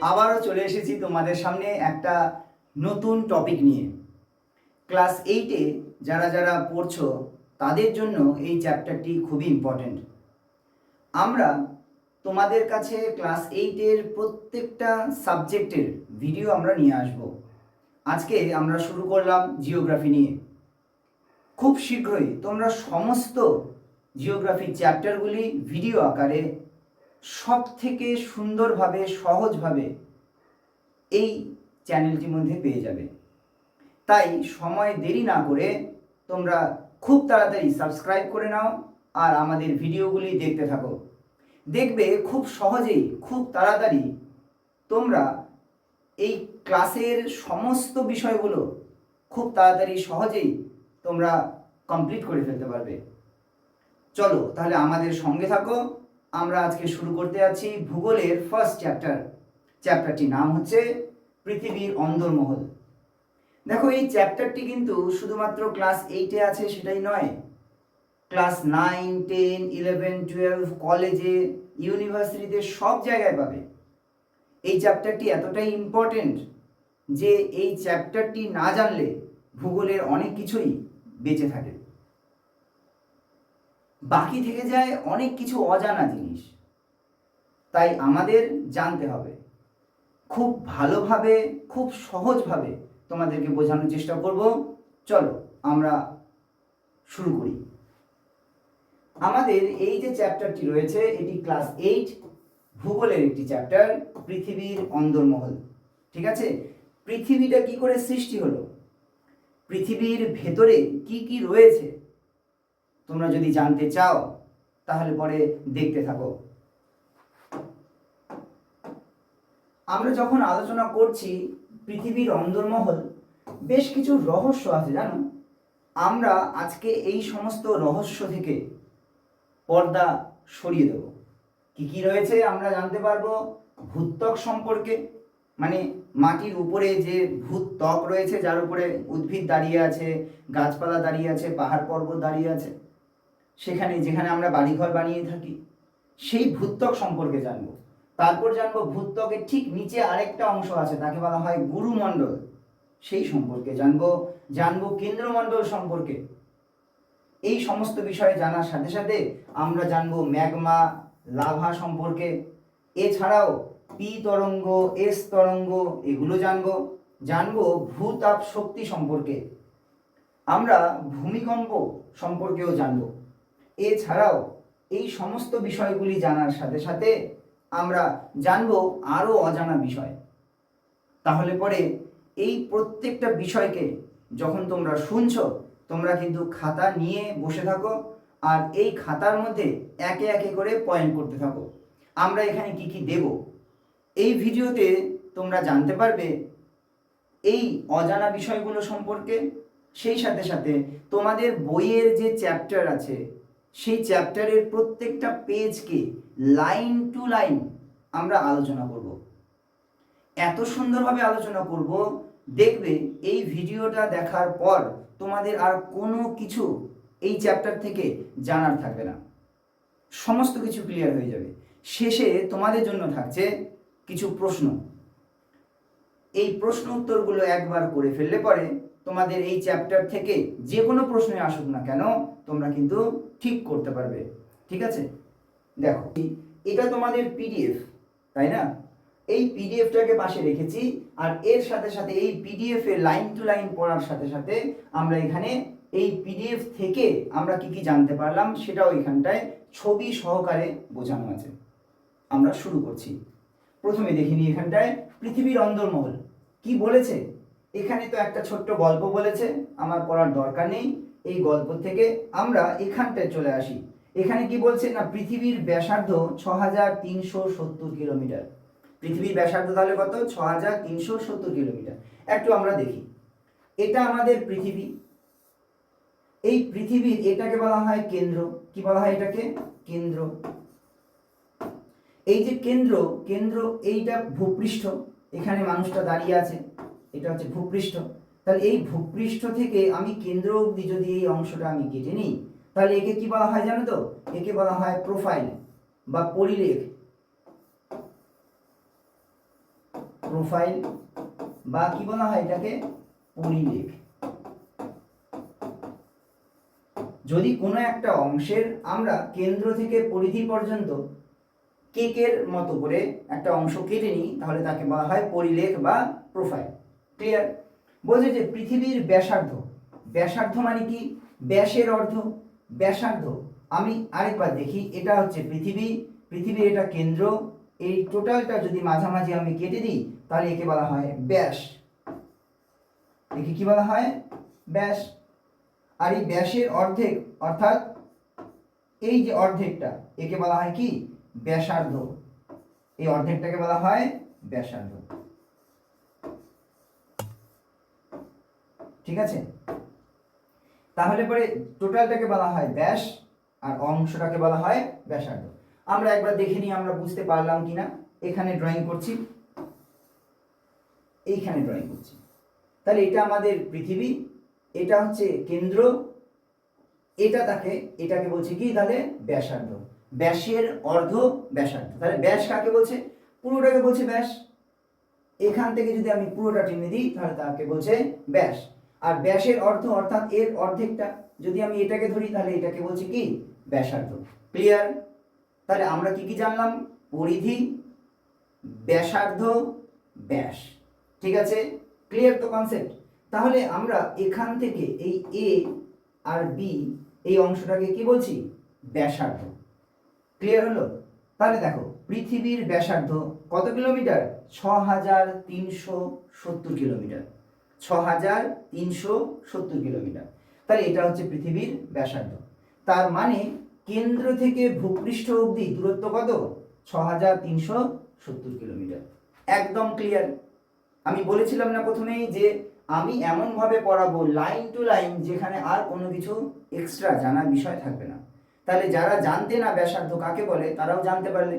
আবারও চলে এসেছি তোমাদের সামনে একটা নতুন টপিক নিয়ে। ক্লাস 8-এ যারা যারা পড়ছো তাদের জন্য এই চ্যাপ্টারটি খুবই ইম্পর্ট্যান্ট। আমরা তোমাদের কাছে ক্লাস 8-এর প্রত্যেকটা সাবজেক্টের ভিডিও আমরা নিয়ে আসব। আজকে আমরা শুরু করলাম জিওগ্রাফি নিয়ে। খুব শীঘ্রই তোমরা সমস্ত জিওগ্রাফি চ্যাপ্টারগুলি ভিডিও আকারে সব থেকে সুন্দরভাবে সহজভাবে এই চ্যানেলটির মধ্যে পেয়ে যাবে। তাই সময় দেরি না করে তোমরা খুব তাড়াতাড়ি সাবস্ক্রাইব করে নাও আর আমাদের ভিডিওগুলি দেখতে থাকো। দেখবে খুব সহজেই খুব তাড়াতাড়ি তোমরা এই ক্লাসের সমস্ত বিষয়গুলো খুব তাড়াতাড়ি সহজেই তোমরা কমপ্লিট করে ফেলতে পারবে। চলো তাহলে আমাদের সঙ্গে থাকো। আমরা আজকে শুরু করতে যাচ্ছি ভূগোলের ফার্স্ট চ্যাপ্টারটির নাম হচ্ছে পৃথিবীর অন্দরমহল। দেখো এই চ্যাপ্টারটি কিন্তু শুধুমাত্র ক্লাস 8-এ আছে সেটাই নয়, ক্লাস 9, 10, 11, 12 কলেজে, ইউনিভার্সিটিতে সব জায়গায় পাবে। এই চ্যাপ্টারটি এতটাই ইম্পর্টেন্ট যে এই চ্যাপ্টারটি না জানলে ভূগোলের অনেক কিছুই বেঁচে থাকে, বাকি থেকে যায় অনেক কিছু অজানা জিনিস। তাই আমাদের জানতে হবে। খুব ভালোভাবে খুব সহজভাবে তোমাদেরকে বোঝানোর চেষ্টা করব। চলো আমরা শুরু করি। আমাদের এই যে চ্যাপ্টারটি রয়েছে এটি ক্লাস 8 ভূগোলের একটি চ্যাপ্টার, পৃথিবীর অন্দরমহল। ঠিক আছে, পৃথিবীটা কি করে সৃষ্টি হলো, পৃথিবীর ভেতরে কি কি রয়েছে তোমরা যদি জানতে চাও তাহলে পরে দেখতে থাকো। আমরা যখন আলোচনা করছি পৃথিবীর অন্দরমহল, বেশ কিছু রহস্য আছে জানো। আমরা আজকে এই সমস্ত রহস্য থেকে পর্দা সরিয়ে দেব। কি কি রয়েছে আমরা জানতে পারবো ভূত্বক সম্পর্কে, মানে মাটির উপরে যে ভূত্বক রয়েছে যার উপরে উদ্ভিদ দাঁড়িয়ে আছে, গাছপালা দাঁড়িয়ে আছে, পাহাড় পর্বত দাঁড়িয়ে আছে, সেখানে যেখানে আমরা বাড়িঘর বানিয়ে থাকি সেই ভূত্বক সম্পর্কে জানবো। তারপর জানবো ভূত্বকের ঠিক নিচে আরেকটা অংশ আছে তাকে বলা হয় গুরুমণ্ডল, সেই সম্পর্কে জানবো কেন্দ্রমণ্ডল সম্পর্কে। এই সমস্ত বিষয়ে জানার সাথে সাথে আমরা জানবো ম্যাগমা, লাভা সম্পর্কে। এছাড়াও পি তরঙ্গ, এস তরঙ্গ এগুলো জানবো ভূতাপ শক্তি সম্পর্কে। আমরা ভূমিকম্প সম্পর্কেও জানবো। এছাড়াও এই সমস্ত বিষয়গুলি জানার সাথে সাথে আমরা জানবো আরও অজানা বিষয়। তাহলে পরে এই প্রত্যেকটা বিষয়কে যখন তোমরা শুনছো তোমরা কিন্তু খাতা নিয়ে বসে থাকো আর এই খাতার মধ্যে একে একে করে পয়েন্ট করতে থাকো। আমরা এখানে কি কি দেব এই ভিডিওতে তোমরা জানতে পারবে এই অজানা বিষয়গুলো সম্পর্কে। সেই সাথে সাথে তোমাদের বইয়ের যে চ্যাপ্টার আছে সেই চ্যাপ্টারের প্রত্যেকটা পেজকে লাইন টু লাইন আমরা আলোচনা করব। এত সুন্দরভাবে আলোচনা করব, দেখবে এই ভিডিওটা দেখার পর তোমাদের আর কোনো কিছু এই চ্যাপ্টার থেকে জানার থাকবে না, সমস্ত কিছু ক্লিয়ার হয়ে যাবে। শেষে তোমাদের জন্য থাকছে কিছু প্রশ্ন। এই প্রশ্ন উত্তরগুলো একবার করে ফেললে পরে তোমাদের এই চ্যাপ্টার থেকে যে কোনো প্রশ্নে আসুক না কেন তোমরা কিন্তু ঠিক করতে পারবে। ঠিক আছে, দেখো এটা তোমাদের পিডিএফ, তাই না? এই পিডিএফটাকে পাশে রেখেছি আর এর সাথে সাথে এই পিডিএফ এর লাইন টু লাইন পড়ার সাথে সাথে আমরা এখানে এই পিডিএফ থেকে আমরা কি কি জানতে পারলাম সেটাও এখানটায় ছবি সহকারে বোঝানো আছে। আমরা শুরু করছি। প্রথমে দেখিনি এখানটায় পৃথিবীর অন্দরমহল কি বলেছে। এখানে তো একটা ছোট্ট গল্প বলেছে, আমার পড়ার দরকার নেই। এই গল্প থেকে আমরা এখানটায় চলে আসি। এখানে কি বলছে না, পৃথিবীর ব্যাসার্ধ 6370 কিলোমিটার। পৃথিবীর ব্যাসার্ধ তাহলে কত? 6370 কিলোমিটার। একটু আমরা দেখি, এটা আমাদের পৃথিবী। এই পৃথিবীর এটাকে বলা হয় কেন্দ্র। কি বলা হয় এটাকে? কেন্দ্র। এই যে কেন্দ্র এইটা ভূপৃষ্ঠ, এখানে মানুষটা দাঁড়িয়ে আছে, এটা হচ্ছে ভূপৃষ্ঠ। তাহলে এই ভূপৃষ্ঠ থেকে আমি কেন্দ্র অবধি যদি এই অংশটা আমি কেটে নিই তাহলে একে কি বলা হয় জানো তো? একে বলা হয় প্রোফাইল বা পরিলেখ। প্রোফাইল বা কি বলা হয় এটাকে পরিলেখ। যদি কোনো একটা অংশের আমরা কেন্দ্র থেকে পরিধি পর্যন্ত কেকের মতো করে একটা অংশ কেটে নিই তাহলে তাকে বলা হয় পরিলেখ বা প্রোফাইল। ক্লিয়ার? বলছে যে পৃথিবীর ব্যাসার্ধ, ব্যাসার্ধ মানে কি? ব্যাসের অর্ধ, ব্যাসার্ধ। আমি আরেকবার দেখি, এটা হচ্ছে পৃথিবী, পৃথিবীর এটা কেন্দ্র, এই টোটালটা যদি মাঝামাঝি আমি কেটে দিই তাহলে একে বলা হয় ব্যাস। একে কি বলা হয়? ব্যাস। আর এই ব্যাসের অর্ধেক অর্থাৎ এই যে অর্ধেকটা একে বলা হয় কি? ব্যাসার্ধ। এই অর্ধেকটাকে বলা হয় ব্যাসার্ধ। ঠিক আছে? তাহলে পরে টোটালটাকে বলা হয় ব্যাস আর অংশটাকে বলা হয় ব্যাসার্ধ। আমরা একবার দেখে নিই আমরা বুঝতে পারলাম কিনা। এখানে ড্রয়িং করছি, এইখানে ড্রয়িং করছি। তাহলে এটা আমাদের পৃথিবী, এটা হচ্ছে কেন্দ্র, এটাকে বলছে কি? তাহলে ব্যাসার্ধ। ব্যাসের অর্ধ ব্যাসার্ধ। তাহলে ব্যাস কাকে বলছে? পুরোটাকে বলছে ব্যাস। এখান থেকে যদি আমি পুরোটা টেনে দিই তাহলে তাকে বলছে ব্যাস। আর ব্যাসের অর্ধ অর্থাৎ এর অর্ধেকটা যদি আমি এটাকে ধরি তাহলে এটাকে বলছে কি? ব্যাসার্ধ। ক্লিয়ার? তাহলে আমরা কি কি জানলাম? পরিধি, ব্যাসার্ধ, ব্যাস। ঠিক আছে? ক্লিয়ার তো কনসেপ্ট? তাহলে আমরা এখান থেকে এই এ আর বি এই অংশটাকে কি বলছি? ব্যাসার্ধ। ক্লিয়ার হলো? তাহলে দেখো পৃথিবীর ব্যাসার্ধ কত কিলোমিটার? 6370 কিলোমিটার। 6370 কিলোমিটার। তাহলে এটা হচ্ছে পৃথিবীর ব্যাসার্ধ। তার মানে কেন্দ্র থেকে ভূপৃষ্ঠ অবধি দূরত্ব কত? 6370 কিলোমিটার। একদম ক্লিয়ার? আমি বলেছিলাম না প্রথমেই যে আমি এমনভাবে পড়াবো লাইন টু লাইন যেখানে আর কোনো কিছু এক্সট্রা জানার বিষয় থাকবে না। তাহলে যারা জানতে না ব্যাসার্ধ কাকে বলে তারাও জানতে পারলে।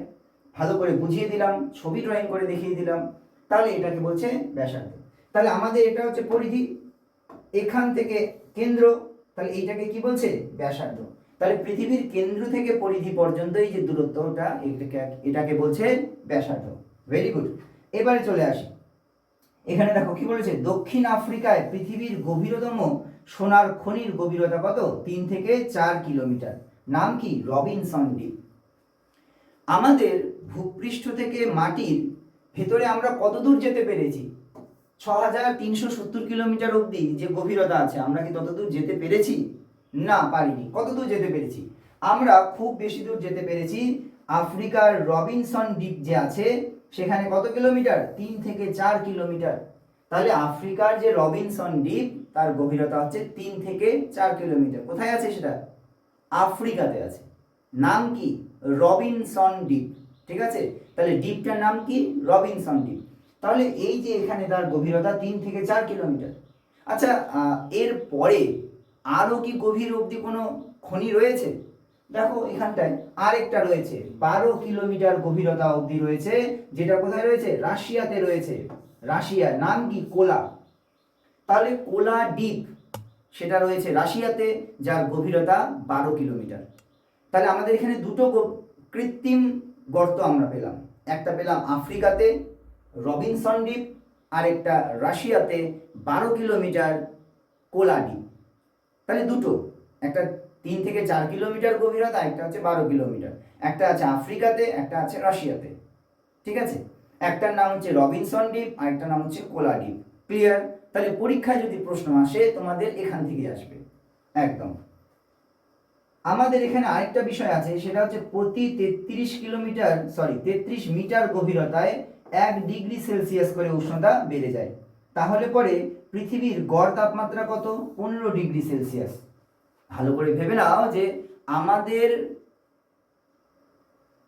ভালো করে বুঝিয়ে দিলাম, ছবি ড্রয়িং করে দেখিয়ে দিলাম, তাহলে এটাকে বলছে ব্যাসার্ধ। তাহলে আমাদের এটা হচ্ছে পরিধি, এখান থেকে কেন্দ্র, তাহলে এইটাকে কি বলছে? ব্যাসার্ধ। তাহলে পৃথিবীর কেন্দ্র থেকে পরিধি পর্যন্ত এই যে দূরত্বটা এটাকে বলছে ব্যাসার্ধ। Very good. এবারে চলে আসি, এখানে দেখো কি বলেছে? দক্ষিণ আফ্রিকায় পৃথিবীর গভীরতম সোনার খনির গভীরতা কত? 3 থেকে 4 কিলোমিটার। নাম কি? রবিনসন দ্বীপ। আমাদের ভূপৃষ্ঠ থেকে মাটির ভেতরে আমরা কত দূর যেতে পেরেছি? 6370 কিলোমিটার অবধি যে গভীরতা আছে আমরা কি তত দূর যেতে পেরেছি? না, পারিনি। কত দূর যেতে পেরেছি? আমরা খুব বেশি দূর যেতে পেরেছি। আফ্রিকার রবিনসন দ্বীপ যে আছে সেখানে কত কিলোমিটার? 3 থেকে 4 কিলোমিটার। তাহলে আফ্রিকার যে রবিনসন দ্বীপ তার গভীরতা হচ্ছে 3 থেকে 4 কিলোমিটার। কোথায় আছে সেটা? আফ্রিকাতে আছে। নাম কি? রবিনসন দ্বীপ। ঠিক আছে? তাহলে দ্বীপটার নাম কি? রবিনসন দ্বীপ। তাহলে এই যে এখানে তার গভীরতা 3 থেকে 4 কিলোমিটার। আচ্ছা, এর পরে আরও কি গভীর অবধি কোনো খনি রয়েছে? দেখো এখানটায় আরেকটা রয়েছে, 12 কিলোমিটার গভীরতা অবধি রয়েছে, যেটা কোথায় রয়েছে? রাশিয়াতে রয়েছে। রাশিয়া। নাম কি? কোলা। তাহলে কোলা দ্বীপ সেটা রয়েছে রাশিয়াতে, যার গভীরতা 12 কিলোমিটার। তাহলে আমাদের এখানে দুটো কৃত্রিম গর্ত আমরা পেলাম। একটা পেলাম আফ্রিকাতে রবিনসন দ্বীপ, আর একটা রাশিয়াতে 12 কিলোমিটার কোলা দ্বীপ। তাহলে দুটো, একটা 3 থেকে 4 কিলোমিটার গভীরতা, একটা হচ্ছে 12 কিলোমিটার। একটা আছে আফ্রিকাতে, একটা আছে রাশিয়াতে। ঠিক আছে? একটার নাম হচ্ছে রবিনসন দ্বীপ আর একটার নাম হচ্ছে কোলা দ্বীপ। ক্লিয়ার? তাহলে পরীক্ষায় যদি প্রশ্ন আসে তোমাদের এখান থেকে আসবে একদম। আমাদের এখানে আরেকটা বিষয় আছে, সেটা হচ্ছে প্রতি 33 মিটার গভীরতায় 1 ডিগ্রি সেলসিয়াস করে উষ্ণতা বেড়ে যায়। তাহলে পরে পৃথিবীর গড় তাপমাত্রা কত? 15 ডিগ্রি সেলসিয়াস। ভালো করে ভেবে নাও যে আমাদের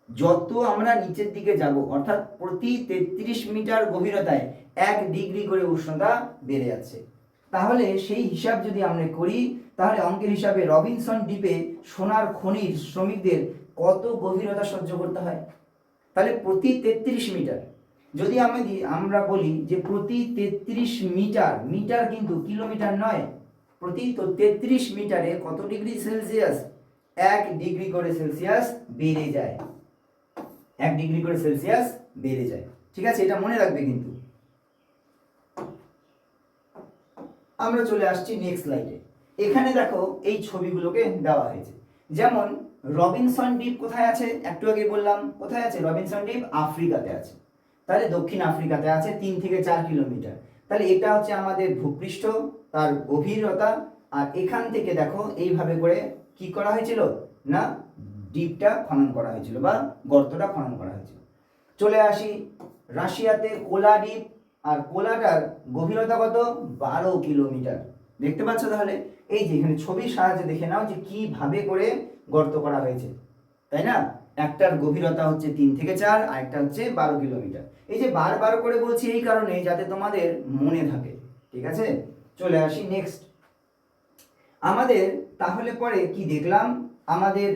যত আমরা নিচের দিকে যাব অর্থাৎ প্রতি 33 মিটার গভীরতায় 1 ডিগ্রি করে উষ্ণতা বেড়ে যাচ্ছে। তাহলে সেই হিসাব যদি আমরা করি তাহলে অঙ্কের হিসাবে রবিনসন দ্বীপে সোনার খনির শ্রমিকদের কত গভীরতা সহ্য করতে হয়? তাহলে প্রতি 33 মিটার যদি আমরা বলি যে প্রতি 33 মিটার, মিটার কিন্তু কিলোমিটার নয়, প্রতি 33 মিটারে কত ডিগ্রি সেলসিয়াস? 1 ডিগ্রি করে সেলসিয়াস বেড়ে যায়। 1 ডিগ্রি করে সেলসিয়াস বেড়ে যায়। ঠিক আছে? এটা মনে রাখবে কিন্তু। আমরা চলে আসছি নেক্সট স্লাইডে। এখানে দেখো এই ছবিগুলোকে দেওয়া হয়েছে। যেমন রবিনসন দ্বীপ কোথায় আছে, একটু আগে বললাম কোথায় আছে রবিনসন দ্বীপ, আফ্রিকাতে আছে। তাহলে দক্ষিণ আফ্রিকাতে আছে 3 থেকে 4 কিলোমিটার। তাহলে এটা হচ্ছে আমাদের ভূপৃষ্ঠ, তার গভীরতা। আর এখান থেকে দেখো এইভাবে করে কি করা হয়েছিল না দ্বীপটা খনন করা হয়েছিল বা গর্তটা খনন করা হয়েছিল। চলে আসি রাশিয়াতে কোলা দ্বীপ, আর কোলাটার গভীরতা কত 12 কিলোমিটার। দেখতে পাচ্ছ তাহলে এই যে এখানে ছবির সাহায্যে দেখে নাও যে কিভাবে করে গর্ত করা হয়েছে, তাই না? একটার গভীরতা হচ্ছে 3 থেকে 4, আর একটা হচ্ছে 12 কিলোমিটার। এই যে বারবার করে বলছি এই কারণে যাতে তোমাদের মনে থাকে, ঠিক আছে? চলে আসি নেক্সট। আমাদের তাহলে পরে কি দেখলাম, আমাদের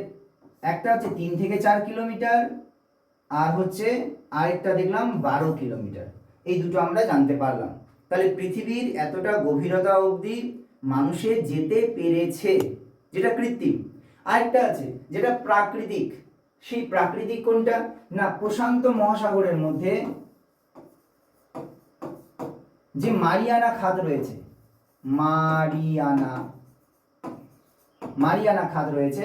একটা হচ্ছে 3 থেকে 4 কিলোমিটার, আর হচ্ছে আরেকটা দেখলাম 12 কিলোমিটার। এই দুটো আমরা জানতে পারলাম। তাহলে পৃথিবীর এতটা গভীরতা অবধি মানুষে যেতে পেরেছে, যেটা কৃত্রিম। আরেকটা আছে যেটা প্রাকৃতিক। সেই প্রাকৃতিক কোনটা না প্রশান্ত মহাসাগরের মধ্যে যে মারিয়ানা খাত রয়েছে, মারিয়ানা খাত রয়েছে,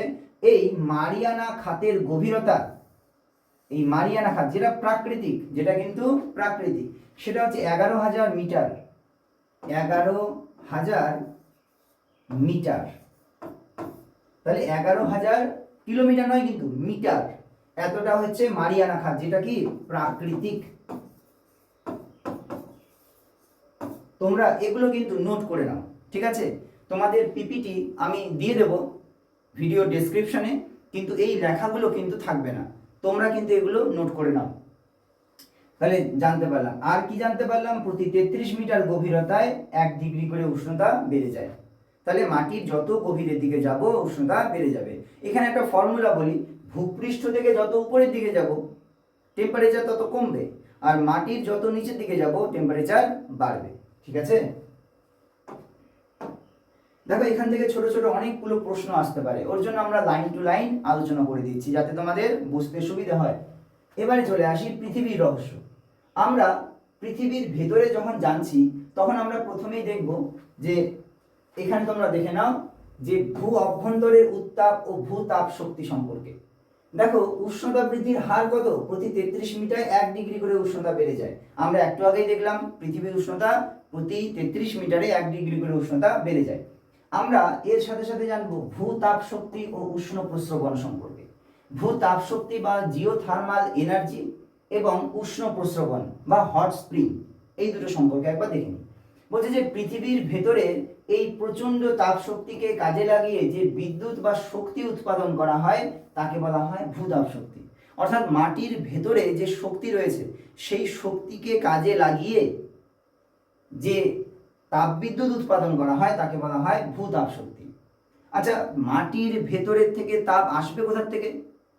এই মারিয়ানা খাতের গভীরতা, এই মারিয়ানা খাত যেটা প্রাকৃতিক, যেটা কিন্তু প্রাকৃতিক, সেটা হচ্ছে 11,000 মিটার। 11,000 মিটার। তাহলে 11,000 কিলোমিটার নয় কিন্তু মিটার, এতটা হচ্ছে মারিয়ানা খাত, যেটা কি প্রাকৃতিক। তোমরা এগুলো কিন্তু নোট করে নাও, ঠিক আছে? তোমাদের পিপিটি আমি দিয়ে দেব ভিডিও ডেসক্রিপশনে, কিন্তু এই লেখাগুলো কিন্তু থাকবে না, তোমরা কিন্তু এগুলো নোট করে নাও। তাহলে জানতে পারলাম, আর কি জানতে পারলাম, প্রতি 33 মিটার গভীরতায় 1 ডিগ্রি করে উষ্ণতা বেড়ে যায়। তাহলে মাটির যত গভীরের দিকে যাব উষ্ণতা বেড়ে যাবে। এখানে একটা ফর্মুলা বলি, ভূপৃষ্ঠ থেকে যত উপরের দিকে যাব টেম্পারেচার তত কমবে, আর মাটির যত নিচের দিকে যাব টেম্পারেচার বাড়বে, ঠিক আছে? দেখো এখান থেকে ছোট ছোট অনেকগুলো প্রশ্ন আসতে পারে, ওর জন্য আমরা লাইন টু লাইন আলোচনা করে দিচ্ছি যাতে তোমাদের বুঝতে সুবিধা হয়। এবারে চলে আসি পৃথিবীর রহস্য। আমরা পৃথিবীর ভেতরে যখন জানছি তখন আমরা প্রথমেই দেখব যে এখানে তোমরা দেখে নাও যে ভূ অভ্যন্তরের উত্তাপ ও ভূতাপ শক্তি সম্পর্কে। দেখো উষ্ণতা বৃদ্ধির হার কত, প্রতি 33 মিটারে 1 ডিগ্রি করে উষ্ণতা বেড়ে যায়। আমরা একটু আগেই দেখলাম পৃথিবীর উষ্ণতা প্রতি 33 মিটারে 1 ডিগ্রি করে উষ্ণতা বেড়ে যায়। আমরা এর সাথে সাথে জানবো ভূতাপ শক্তি ও উষ্ণ প্রস্রবণ সম্পর্কে। ভূতাপ শক্তি বা জিওথার্মাল এনার্জি এবং উষ্ণ প্রস্রবণ বা হট স্প্রিং, এই দুটো সম্পর্কে একবার দেখে নিই। বলছে যে পৃথিবীর ভেতরে এই প্রচণ্ড তাপ শক্তিকে কাজে লাগিয়ে যে বিদ্যুৎ বা শক্তি উৎপাদন করা হয় তাকে বলা হয় ভূতাপ শক্তি। অর্থাৎ মাটির ভেতরে যে শক্তি রয়েছে সেই শক্তিকে কাজে লাগিয়ে যে তাপবিদ্যুৎ উৎপাদন করা হয় তাকে বলা হয় ভূতাপ শক্তি। আচ্ছা, মাটির ভেতরের থেকে তাপ আসবে কোথার থেকে?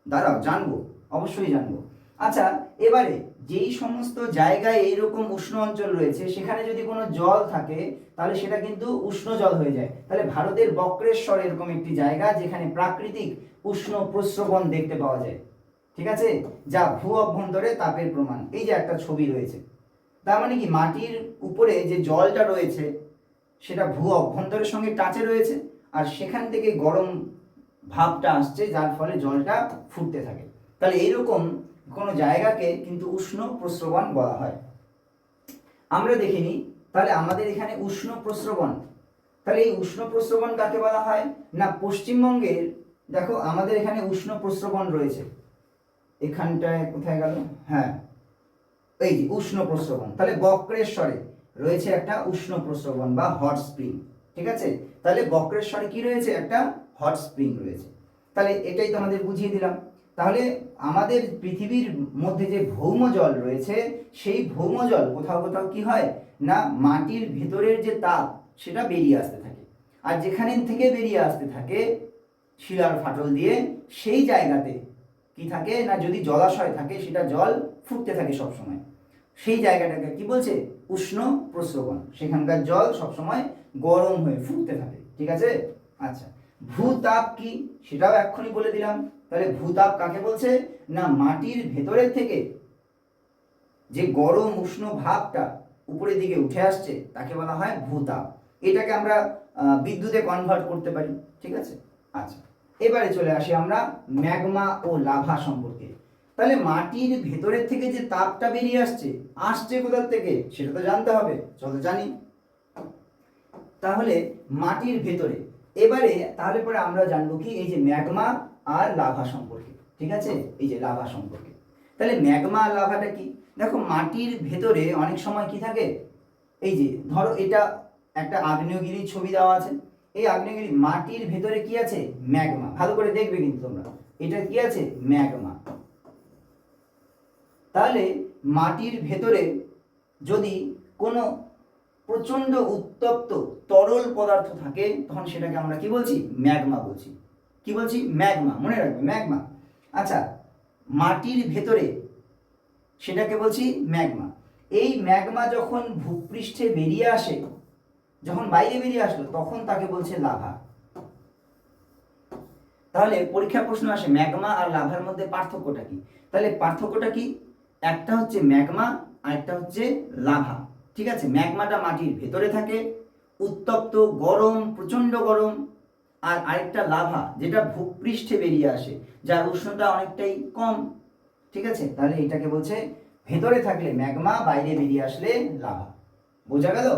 দাঁড়াও জানবো, অবশ্যই জানবো। আচ্ছা, এবারে যেই সমস্ত জায়গায় এইরকম উষ্ণ অঞ্চল রয়েছে সেখানে যদি কোনো জল থাকে তাহলে সেটা কিন্তু উষ্ণ জল হয়ে যায়। তাহলে ভারতের বক্রেশ্বর এরকম একটি জায়গা যেখানে প্রাকৃতিক উষ্ণ প্রস্রবণ দেখতে পাওয়া যায়, ঠিক আছে, যা ভূ অভ্যন্তরে তাপের প্রমাণ। এই যে একটা ছবি রয়েছে, তার মানে কি মাটির উপরে যে জলটা রয়েছে সেটা ভূ অভ্যন্তরের সঙ্গে টাচে রয়েছে, আর সেখান থেকে গরম ভাবটা আসছে যার ফলে জলটা ফুটতে থাকে। তাহলে এইরকম কোনো জায়গাকে কিন্তু উষ্ণ প্রস্রবণ বলা হয়। আমরা দেখিনি তাহলে আমাদের এখানে উষ্ণ প্রস্রবণ, তাহলে এই উষ্ণ প্রস্রবণ কাকে বলা হয় না পশ্চিমবঙ্গের, দেখো আমাদের এখানে উষ্ণ প্রস্রবণ রয়েছে, এখানটায় কোথায় গেল, হ্যাঁ এই যে উষ্ণ প্রস্রবণ। তাহলে বক্রেশ্বরে রয়েছে একটা উষ্ণ প্রস্রবণ বা হট স্প্রিং, ঠিক আছে? তাহলে বক্রেশ্বরে কি রয়েছে, একটা হট স্প্রিং রয়েছে। তাহলে এটাই তো আমাদের বুঝিয়ে দিলাম। তাহলে আমাদের পৃথিবীর মধ্যে যে ভৌম জল রয়েছে সেই ভৌম জল কোথাও কোথাও কি হয় না মাটির ভেতরের যে তাপ সেটা বেরিয়ে আসতে থাকে, আর যেখানে থেকে বেরিয়ে আসতে থাকে শিলার ফাটল দিয়ে সেই জায়গাতে কি থাকে না যদি জলাশয় থাকে সেটা জল ফুটতে থাকে সবসময়, সেই জায়গাটাকে কি বলছে উষ্ণ প্রস্রবণ, সেখানকার জল সবসময় গরম হয়ে ফুটতে থাকে, ঠিক আছে? আচ্ছা, ভূতাপ কি সেটাও এক্ষুনি বলে দিলাম। তাহলে ভূতাপ কাকে বলছে না মাটির ভেতরের থেকে যে গরম উষ্ণ ভাবটা উপরের দিকে উঠে আসছে তাকে বলা হয় ভূতাপ। এটাকে আমরা বিদ্যুতে কনভার্ট করতে পারি। ঠিক আছে, আচ্ছা এবারে চলে আসি আমরা ম্যাগমা ও লাভা সম্পর্কে। তাহলে মাটির ভেতরের থেকে যে তাপটা বেরিয়ে আসছে কোথার থেকে সেটা তো জানতে হবে, চলো জানি। তাহলে মাটির ভেতরে এবারে তাহলে পরে আমরা জানবো কি এই যে ম্যাগমা আর লাভা সম্পর্কে। ঠিক আছে, এই যে লাভা সম্পর্কে। তাহলে ম্যাগমা আর লাভাটা কি? দেখো মাটির ভেতরে অনেক সময় কি থাকে, এই যে ধরো এটা একটা আগ্নেয়গিরির ছবি দেওয়া আছে, এই আগ্নেয়গিরি মাটির ভেতরে কি আছে? ম্যাগমা। ভালো করে দেখবে কিন্তু তোমরা, এটা কি আছে? ম্যাগমা। তাহলে মাটির ভেতরে যদি কোনো প্রচণ্ড উত্তপ্ত তরল পদার্থ থাকে তখন সেটাকে আমরা কি বলছি? ম্যাগমা বলছি। কি বলছি? ম্যাগমা, মনে রাখবে ম্যাগমা। আচ্ছা, মাটির ভেতরে সেটাকে বলছি ম্যাগমা। এই ম্যাগমা যখন ভূপৃষ্ঠে বেরিয়ে আসে, যখন বাইরে বেরিয়ে আসলো তখন তাকে বলছে লাভা। তাহলে পরীক্ষা প্রশ্ন আসে ম্যাগমা আর লাভার মধ্যে পার্থক্যটা কি? তাহলে পার্থক্যটা কি? একটা হচ্ছে ম্যাগমা আর একটা হচ্ছে লাভা। ঠিক আছে, ম্যাগমাটা মাটির ভেতরে থাকে, উত্তপ্ত গরম, প্রচণ্ড গরম। আর আরেকটা লাভা যেটা ভূপৃষ্ঠে বেরিয়ে আসে, যার উষ্ণতা অনেকটাই কম। ঠিক আছে, তাহলে এটাকে বলছে ভেতরে থাকলে ম্যাগমা, বাইরে বেরিয়ে আসলে লাভা। বোঝা গেল?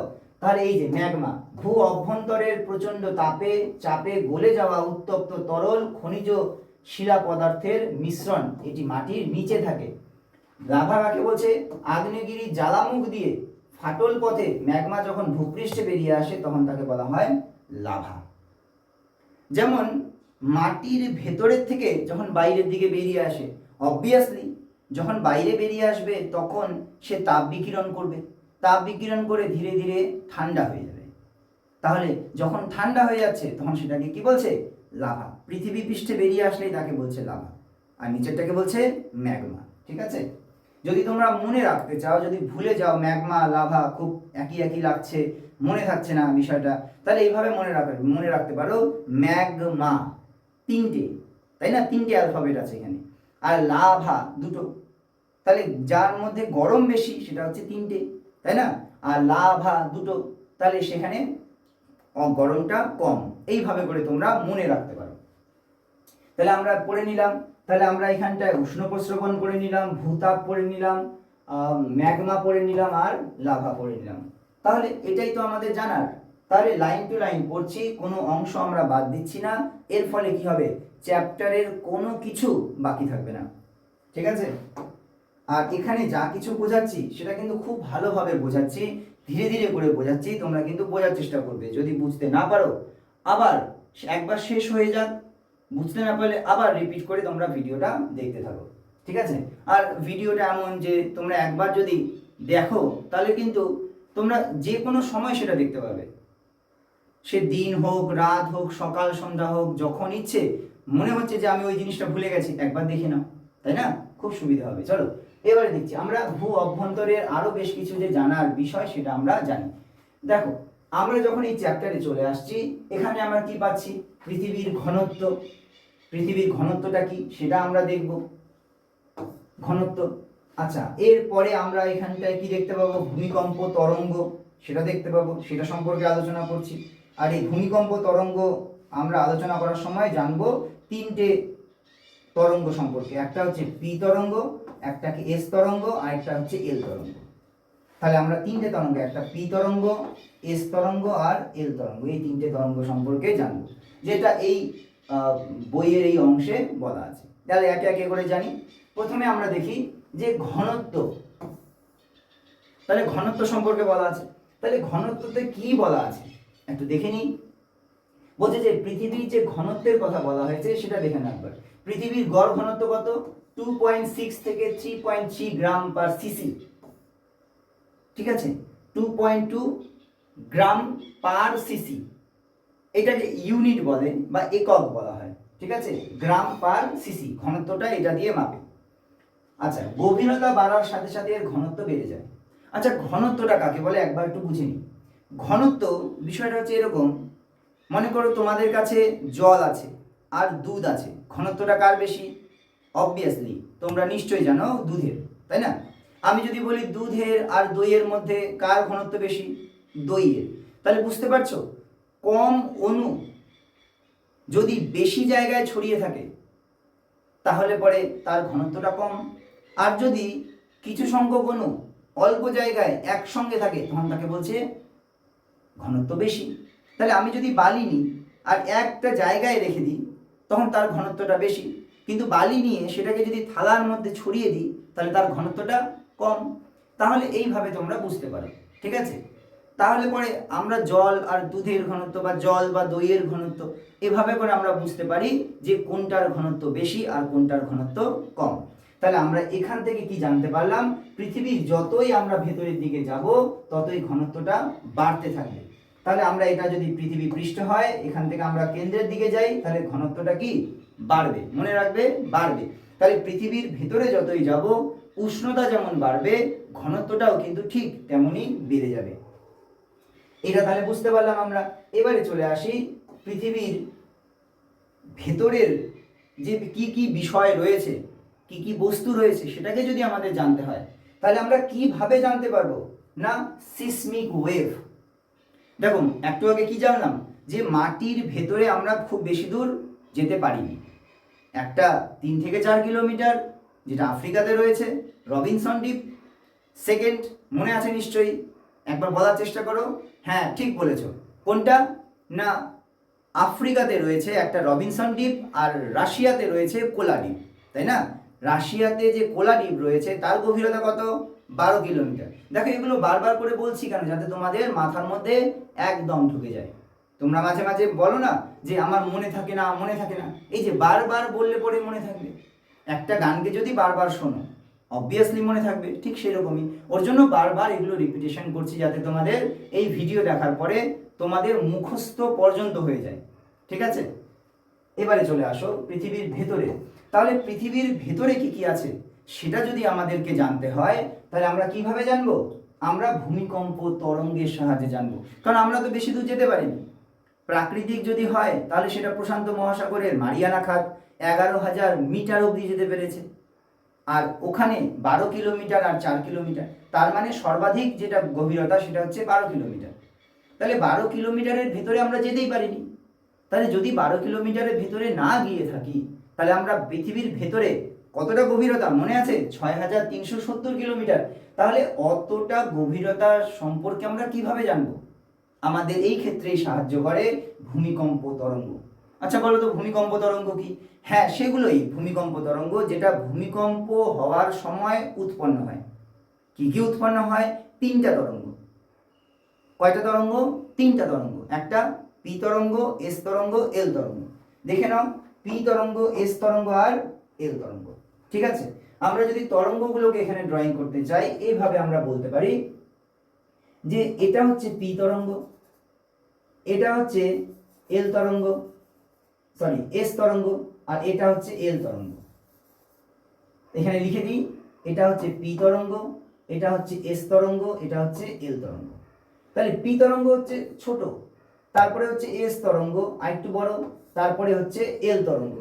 তাহলে এই যে ম্যাগমা ভূ অভ্যন্তরের প্রচণ্ড চাপে গলে যাওয়া উত্তপ্ত তরল খনিজ শিলা পদার্থের মিশ্রণ, এটি মাটির নিচে থাকে। লাভা কাকে বলছে? আগ্নেয়গিরি জ্বালামুখ দিয়ে ফাটল পথে ম্যাগমা যখন ভূপৃষ্ঠে বেরিয়ে আসে তখন তাকে বলা হয় লাভা। যেমন মাটির ভেতরের থেকে যখন বাইরের দিকে বেরিয়ে আসে, অবভিয়াসলি যখন বাইরে বেরিয়ে আসবে তখন সে তাপ বিকিরণ করবে, তাপ বিকিরণ করে ধীরে ধীরে ঠান্ডা হয়ে যাবে। তাহলে যখন ঠান্ডা হয়ে যাচ্ছে তখন সেটাকে কি বলছে? লাভা। পৃথিবী পৃষ্ঠে বেরিয়ে আসলেই তাকে বলছে লাভা, আর নিচেরটাকে বলছে ম্যাগমা। ঠিক আছে, যদি তোমরা মনে রাখতে চাও, যদি ভুলে যাও ম্যাগমা লাভা খুব একই একই লাগছে, মনে থাকছে না বিষয়টা, তাহলে এইভাবে মনে রাখতে পারো ম্যাগমা তিনটে, তাই না? তিনটে অ্যালফাবেট আছে এখানে, আর লাভা দুটো। তাহলে যার মধ্যে গরম বেশি সেটা হচ্ছে তিনটে, তাই না? আর লাভা দুটো, তাহলে সেখানে গরমটা কম। এইভাবে করে তোমরা মনে রাখতে পারো। তাহলে আমরা পড়ে নিলাম, তাহলে আমরা এখানটায় উষ্ণ প্রস্রবণ পড়ে নিলাম, ভূতাপ পড়ে নিলাম, ম্যাগমা পড়ে নিলাম, আর লাভা পড়ে নিলাম। তাহলে এটাই তো আমাদের জানার। তাহলে লাইন টু লাইন পড়ছি, কোনো অংশ আমরা বাদ দিচ্ছি না। এর ফলে কি হবে? চ্যাপ্টারের কোনো কিছু বাকি থাকবে না। ঠিক আছে, আর এখানে যা কিছু বোঝাচ্ছি সেটা কিন্তু খুব ভালোভাবে বোঝাচ্ছি, ধীরে ধীরে করে বোঝাচ্ছি। তোমরা কিন্তু বোঝার চেষ্টা করবে। যদি বুঝতে না পারো আবার একবার শেষ হয়ে যাক, বুঝতে না পারলে আবার রিপিট করে তোমরা ভিডিওটা দেখতে থাকো। ঠিক আছে, আর ভিডিওটা এমন যে তোমরা একবার যদি দেখো তাহলে কিন্তু তোমরা যে কোনো সময় সেটা দেখতে পাবে, সে দিন হোক, রাত হোক, সকাল সন্ধ্যা হোক, যখন ইচ্ছে মনে হচ্ছে যে আমি ওই জিনিসটা ভুলে গেছি, একবার দেখে নাও, তাই না? খুব সুবিধা হবে। চলো এবারে দেখছি আমরা ভূ অভ্যন্তরের আরো বেশ কিছু যে জানার বিষয় সেটা আমরা জানি। দেখো আমরা যখন এই চ্যাপ্টারে চলে আসছি, এখানে আমরা কি পাচ্ছি? পৃথিবীর ঘনত্ব। পৃথিবীর ঘনত্বটা কি সেটা আমরা দেখব, ঘনত্ব। আচ্ছা, এরপরে আমরা এখানটায় কি দেখতে পাবো? ভূমিকম্প তরঙ্গ, সেটা দেখতে পাবো, সেটা সম্পর্কে আলোচনা করছি। আর এই ভূমিকম্প তরঙ্গ আমরা আলোচনা করার সময় জানবো তিনটে তরঙ্গ সম্পর্কে। একটা হচ্ছে পি তরঙ্গ, একটা কি এস তরঙ্গ, আর একটা হচ্ছে এল তরঙ্গ। তাহলে আমরা তিনটে তরঙ্গ, একটা পি তরঙ্গ, এস তরঙ্গ আর এল তরঙ্গ, এই তিনটে তরঙ্গ সম্পর্কে জানবো, যেটা এই বইয়ের এই অংশে বলা আছে। তাহলে একে একে করে জানি। প্রথমে আমরা দেখি যে ঘনত্ব। তাহলে ঘনত্ব সম্পর্কে বলা আছে। তাহলে ঘনত্বতে কি বলা আছে একটু দেখে নিই। বলছে যে পৃথিবীর যে ঘনত্বের কথা বলা হয়েছে সেটা দেখে না একবার। পৃথিবীর গড় ঘনত্ব কত? 2.6 থেকে 3.3 গ্রাম পার সিসি। ঠিক আছে, 2.2 গ্রাম পার সিসি, এটাকে ইউনিট বলে বা একক বলা হয়। ঠিক আছে, গ্রাম পার সিসি ঘনত্বটা এটা দিয়ে মাপে। আচ্ছা, গভীরতা বাড়ার সাথে সাথে এর ঘনত্ব বেড়ে যায়। আচ্ছা, ঘনত্বটা কাকে বলে একবার একটু বুঝে নিই। ঘনত্ব বিষয়টা হচ্ছে এরকম, মনে করো তোমাদের কাছে জল আছে আর দুধ আছে, ঘনত্বটা কার বেশি? অবভিয়াসলি তোমরা নিশ্চয়ই জানো দুধের, তাই না? আমি যদি বলি দুধের আর দইয়ের মধ্যে কার ঘনত্ব বেশি? দইয়ের। তাহলে বুঝতে পারছো, কম অণু যদি বেশি জায়গায় ছড়িয়ে থাকে তাহলে পরে তার ঘনত্বটা কম, আর যদি কিছু সংখ্যক অণু অল্প জায়গায় একসঙ্গে থাকে তখন তাকে বলছে ঘনত্ব বেশি। তাহলে আমি যদি বালি নিই আর একটা জায়গায় রেখে দিই তখন তার ঘনত্বটা বেশি, কিন্তু বালি নিয়ে সেটাকে যদি থালার মধ্যে ছড়িয়ে দিই তাহলে তার ঘনত্বটা কম। তাহলে এইভাবে তোমরা বুঝতে পারো, ঠিক আছে। তাহলে পরে আমরা জল আর দুধের ঘনত্ব বা জল বা দইয়ের ঘনত্ব এভাবে করে আমরা বুঝতে পারি যে কোনটার ঘনত্ব বেশি আর কোনটার ঘনত্ব কম। তাহলে আমরা এখান থেকে কি জানতে পারলাম, পৃথিবীর যতই আমরা ভেতরের দিকে যাব ততই ঘনত্বটা বাড়তে থাকবে। তাহলে আমরা এটা যদি পৃথিবী পৃষ্ঠ হয়, এখান থেকে আমরা কেন্দ্রের দিকে যাই, তাহলে ঘনত্বটা কি বাড়বে, মনে রাখবে বাড়বে। তাহলে পৃথিবীর ভেতরে যতই যাব উষ্ণতা যেমন বাড়বে ঘনত্বটাও কিন্তু ঠিক তেমনই বেড়ে যাবে। এটা তাহলে বুঝতে পারলাম আমরা। এবারে চলে আসি পৃথিবীর ভেতরের যে কি কি বিষয় রয়েছে, কি কি বস্তু রয়েছে সেটাকে যদি আমাদের জানতে হয় তাহলে আমরা কিভাবে জানতে পারবো না, সিসমিক ওয়েভ। দেখুন একটু আগে কি জানলাম যে মাটির ভেতরে আমরা খুব বেশি দূর যেতে পারিনি, একটা 3 থেকে 4 কিলোমিটার যেটা আফ্রিকাতে রয়েছে রবিনসন দ্বীপ। সেকেন্ড মনে আছে নিশ্চয়ই, একবার বলার চেষ্টা করো। হ্যাঁ ঠিক বলেছো, কোনটা না, আফ্রিকাতে রয়েছে একটা রবিনসন দ্বীপ আর রাশিয়াতে রয়েছে কোলা দ্বীপ, তাই না। রাশিয়াতে যে কোলা দ্বীপ রয়েছে তার গভীরতা কত, 12 কিলোমিটার। দেখো এগুলো বারবার করে বলছি কেন, যাতে তোমাদের মাথার মধ্যে একদম ঢুকে যায়। তোমরা মাঝে মাঝে বলো না যে আমার মনে থাকে না মনে থাকে না, এই যে বারবার বললে পরে মনে থাকবে। একটা গানকে যদি বারবার শোনো অবভিয়াসলি মনে থাকবে, ঠিক সেরকমই ওর জন্য বারবার এগুলো রিপিটেশন করছি যাতে তোমাদের এই ভিডিও দেখার পরে তোমাদের মুখস্থ পর্যন্ত হয়ে যায়, ঠিক আছে। এবারে চলে আসো পৃথিবীর ভেতরে। তাহলে পৃথিবীর ভেতরে কি কি আছে সেটা যদি আমাদেরকে জানতে হয় তাহলে আমরা কিভাবে জানবো, আমরা ভূমিকম্প তরঙ্গের সাহায্যে জানবো, কারণ আমরা তো বেশি দূর যেতে পারিনি। প্রাকৃতিক যদি হয় তাহলে সেটা প্রশান্ত মহাসাগরের মারিয়ানা খাত 11,000 মিটার অবধি যেতে পেরেছে, আর ওখানে 12 কিলোমিটার আর 4 কিলোমিটার, তার মানে সর্বাধিক যেটা গভীরতা সেটা হচ্ছে 12 কিলোমিটার। তাহলে 12 কিলোমিটারের ভেতরে আমরা যেতেই পারিনি। তাহলে যদি 12 কিলোমিটারের ভেতরে না গিয়ে থাকি তাহলে আমরা পৃথিবীর ভেতরে কতটা গভীরতা মনে আছে, 6,370 কিলোমিটার। তাহলে অতটা গভীরতা সম্পর্কে আমরা কিভাবে জানবো, আমাদের এই ক্ষেত্রেই সাহায্য করে ভূমিকম্প তরঙ্গ। আচ্ছা বলো তো ভূমিকম্প তরঙ্গ কি, হ্যাঁ সেগুলোই ভূমিকম্প তরঙ্গ, যেটা ভূমিকম্প হওয়ার সময় উৎপন্ন হয়। কি কি উৎপন্ন হয়, 3টা তরঙ্গ। কয়টা তরঙ্গ, 3টা তরঙ্গ, একটা পি তরঙ্গ, এস তরঙ্গ, এল তরঙ্গ। দেখে নাও, পি তরঙ্গ, এস তরঙ্গ আর এল তরঙ্গ, ঠিক আছে। আমরা যদি তরঙ্গগুলোকে এখানে ড্রয়িং করতে চাই এইভাবে আমরা বলতে পারি যে এটা হচ্ছে পি তরঙ্গ, এটা হচ্ছে এল তরঙ্গ, সরি এস তরঙ্গ, আর এটা হচ্ছে এল তরঙ্গ। এখানে লিখে দিই, এটা হচ্ছে পি তরঙ্গ, এটা হচ্ছে এস তরঙ্গ, এটা হচ্ছে এল তরঙ্গ। তাহলে পি তরঙ্গ হচ্ছে ছোট, তারপরে হচ্ছে এস তরঙ্গ আরেকটু বড়, তারপরে হচ্ছে এল তরঙ্গ।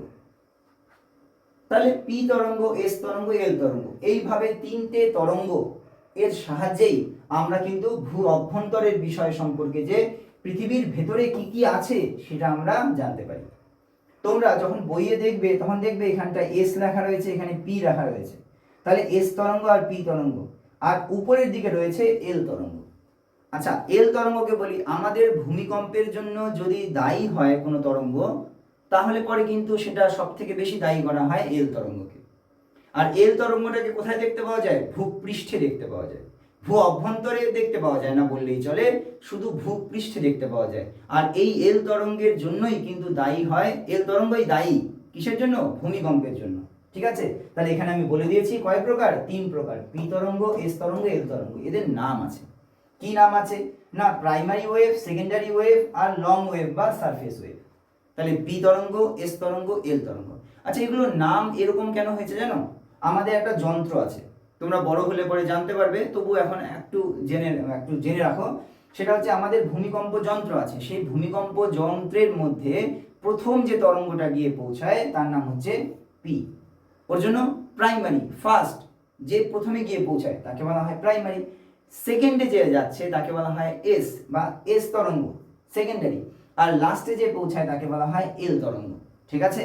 তাহলে পি তরঙ্গ, এস তরঙ্গ, এল তরঙ্গ, এইভাবে 3টে তরঙ্গ এর সাহায্যেই আমরা কিন্তু ভূ অভ্যন্তরের বিষয় সম্পর্কে যে পৃথিবীর ভেতরে কি কি আছে সেটা আমরা জানতে পারি। তোমরা যখন বইয়ে দেখবে তখন দেখবে এখানটা এস লেখা রয়েছে, এখানে পি লেখা রয়েছে, তাহলে এস তরঙ্গ আর পি তরঙ্গ, আর উপরের দিকে রয়েছে এল তরঙ্গ। আচ্ছা এল তরঙ্গকে বলি, আমাদের ভূমিকম্পের জন্য যদি দায়ী হয় কোনো তরঙ্গ তাহলে পরে কিন্তু সেটা সব থেকে বেশি দায়ী করা হয় এল তরঙ্গকে। আর এল তরঙ্গটাকে কোথায় দেখতে পাওয়া যায়, ভূপৃষ্ঠে দেখতে পাওয়া যায়, ভূ অভ্যন্তরে দেখতে পাওয়া যায় না বললেই চলে, শুধু ভূপৃষ্ঠে দেখতে পাওয়া যায়। আর এই এল তরঙ্গের জন্যই কিন্তু দায়ী হয়, এল তরঙ্গই দায়ী কিসের জন্য, ভূমিকম্পের জন্য, ঠিক আছে। তাহলে এখানে আমি বলে দিয়েছি কয় প্রকার, 3 প্রকার, পি তরঙ্গ, এস তরঙ্গ, এল তরঙ্গ। এদের নাম আছে, কি নাম আছে না, প্রাইমারি ওয়েভ, সেকেন্ডারি ওয়েভ আর লং ওয়েভ বা সারফেস ওয়েভ। তাহলে পি তরঙ্গ, এস তরঙ্গ, এল তরঙ্গ। আচ্ছা এগুলোর নাম এরকম কেন হয়েছে জানো, আমাদের একটা যন্ত্র আছে, তোমরা বড় হলে পরে জানতে পারবে, তবু এখন একটু জেনে রাখো। সেটা হচ্ছে আমাদের ভূমিকম্প যন্ত্র আছে, সেই ভূমিকম্প যন্ত্রের মধ্যে প্রথম যে তরঙ্গটা গিয়ে পৌঁছায় তার নাম হচ্ছে পি। ওর জন্য প্রাইমারি, ফার্স্ট যে প্রথমে গিয়ে পৌঁছায় তাকে বলা হয় প্রাইমারি। সেকেন্ডে যে যাচ্ছে তাকে বলা হয় এস বা এস তরঙ্গ, সেকেন্ডারি। আর লাস্টে যে পৌঁছায় তাকে বলা হয় এল তরঙ্গ। ঠিক আছে,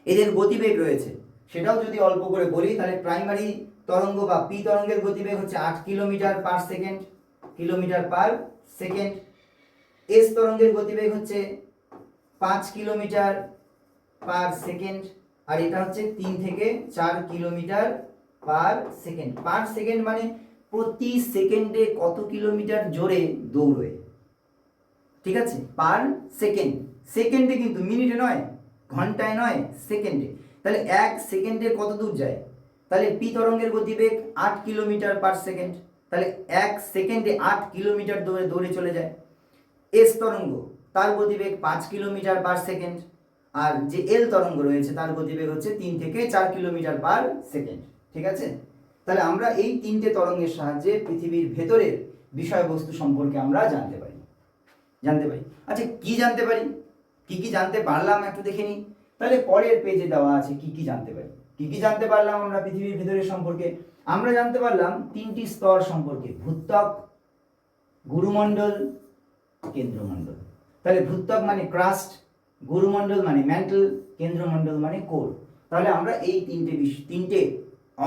এদের গতিবেগ রয়েছে, সেটাও যদি অল্প করে বলি তাহলে প্রাইমারি তরঙ্গ বা পি তরঙ্গের গতিবেগ হচ্ছে 8 kilometre per second, kilometre per second. S তরঙ্গের গতিবেগ হচ্ছে 5 কিলোমিটার পার সেকেন্ড, আর এটা হচ্ছে 3 থেকে 4 kilometre per second. Per second মানে প্রতি সেকেন্ডে কত কিলোমিটার জোরে দৌড়ে। ঠিক আছে, পার সেকেন্ড, সেকেন্ডে কিন্তু, মিনিটে নয়, ঘন্টায় নয়, সেকেন্ডে। তাহলে 1 সেকেন্ডে কত দূর যায়? তাহলে পি তরঙ্গের গতিবেগ 8 কিলোমিটার পার সেকেন্ড, তাহলে 1 সেকেন্ডে 8 কিলোমিটার দৌড়ে দৌড়ে চলে যায়। এস তরঙ্গ, তার গতিবেগ 5 কিলোমিটার পার সেকেন্ড, আর যে এল তরঙ্গ রয়েছে তার গতিবেগ হচ্ছে 3 থেকে 4 কিলোমিটার পার সেকেন্ড। ঠিক আছে, তাহলে আমরা এই তিনটে তরঙ্গের সাহায্যে পৃথিবীর ভেতরের বিষয়বস্তু সম্পর্কে আমরা জানতে পারি। আচ্ছা, কি জানতে পারি, কি জানতে পারলাম একটু দেখে নিই। তাহলে পরের পেজে দেওয়া আছে কি জানতে পারি। কি জানতে পারলাম আমরা পৃথিবীর ভেতরের সম্পর্কে? আমরা জানতে পারলাম 3টি স্তর সম্পর্কে, ভূত্বক, গুরুমণ্ডল, কেন্দ্রমণ্ডল। তাহলে ভূত্বক মানে ক্রাস্ট, গুরুমণ্ডল মানে ম্যান্টল, কেন্দ্রমণ্ডল মানে কোর। তাহলে আমরা এই তিনটে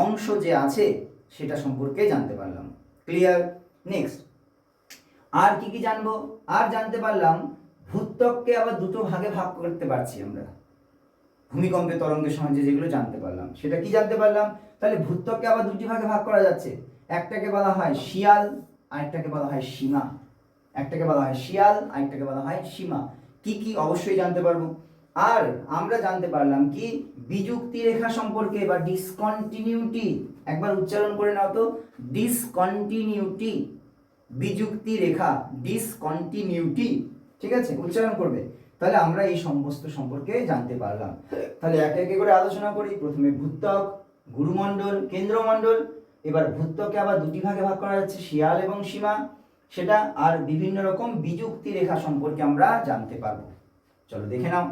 অংশ যে আছে সেটা সম্পর্কে জানতে পারলাম। ক্লিয়ার? নেক্সট, আর কি জানবো? আর জানতে পারলাম ভূত্বককে আবার দুটো ভাগে ভাগ করতে পারছি আমরা, ভূমিকম্পের তরঙ্গের সাহায্যে যেগুলো জানতে পারলাম। সেটা কি জানতে পারলাম? তাহলে ভূত্বককে আবার দুটি ভাগে ভাগ করা যাচ্ছে, একটাকে বলা হয় শিয়াল, আরেকটাকে বলা হয় সীমা। একটাকে বলা হয় শিয়াল, আরেকটাকে বলা হয় সীমা। কি অবশ্যই জানতে পারবো। আর আমরা জানতে পারলাম কি বিযুক্তি রেখা সম্পর্কে বা ডিসকন্টিনিউটি। একবার উচ্চারণ করে নাও তো, ডিসকন্টিনিউটি, বিযুক্তি রেখা, ডিসকন্টিনিউটি। ঠিক আছে, উচ্চারণ করবে। তাহলে আমরা এই সমস্ত সম্পর্কে জানতে পারলাম। তাহলে একে একে করে আলোচনা করি। প্রথমে ভূত্বক, গুরুমণ্ডল, কেন্দ্রমণ্ডল। এবার ভূত্বককে আবার দুটি ভাগে ভাগ করা যাচ্ছে, শিয়াল এবং সীমা, সেটা। আর বিভিন্ন রকম বিযুক্তি রেখা সম্পর্কে আমরা জানতে পারবো। চলো দেখে নাও।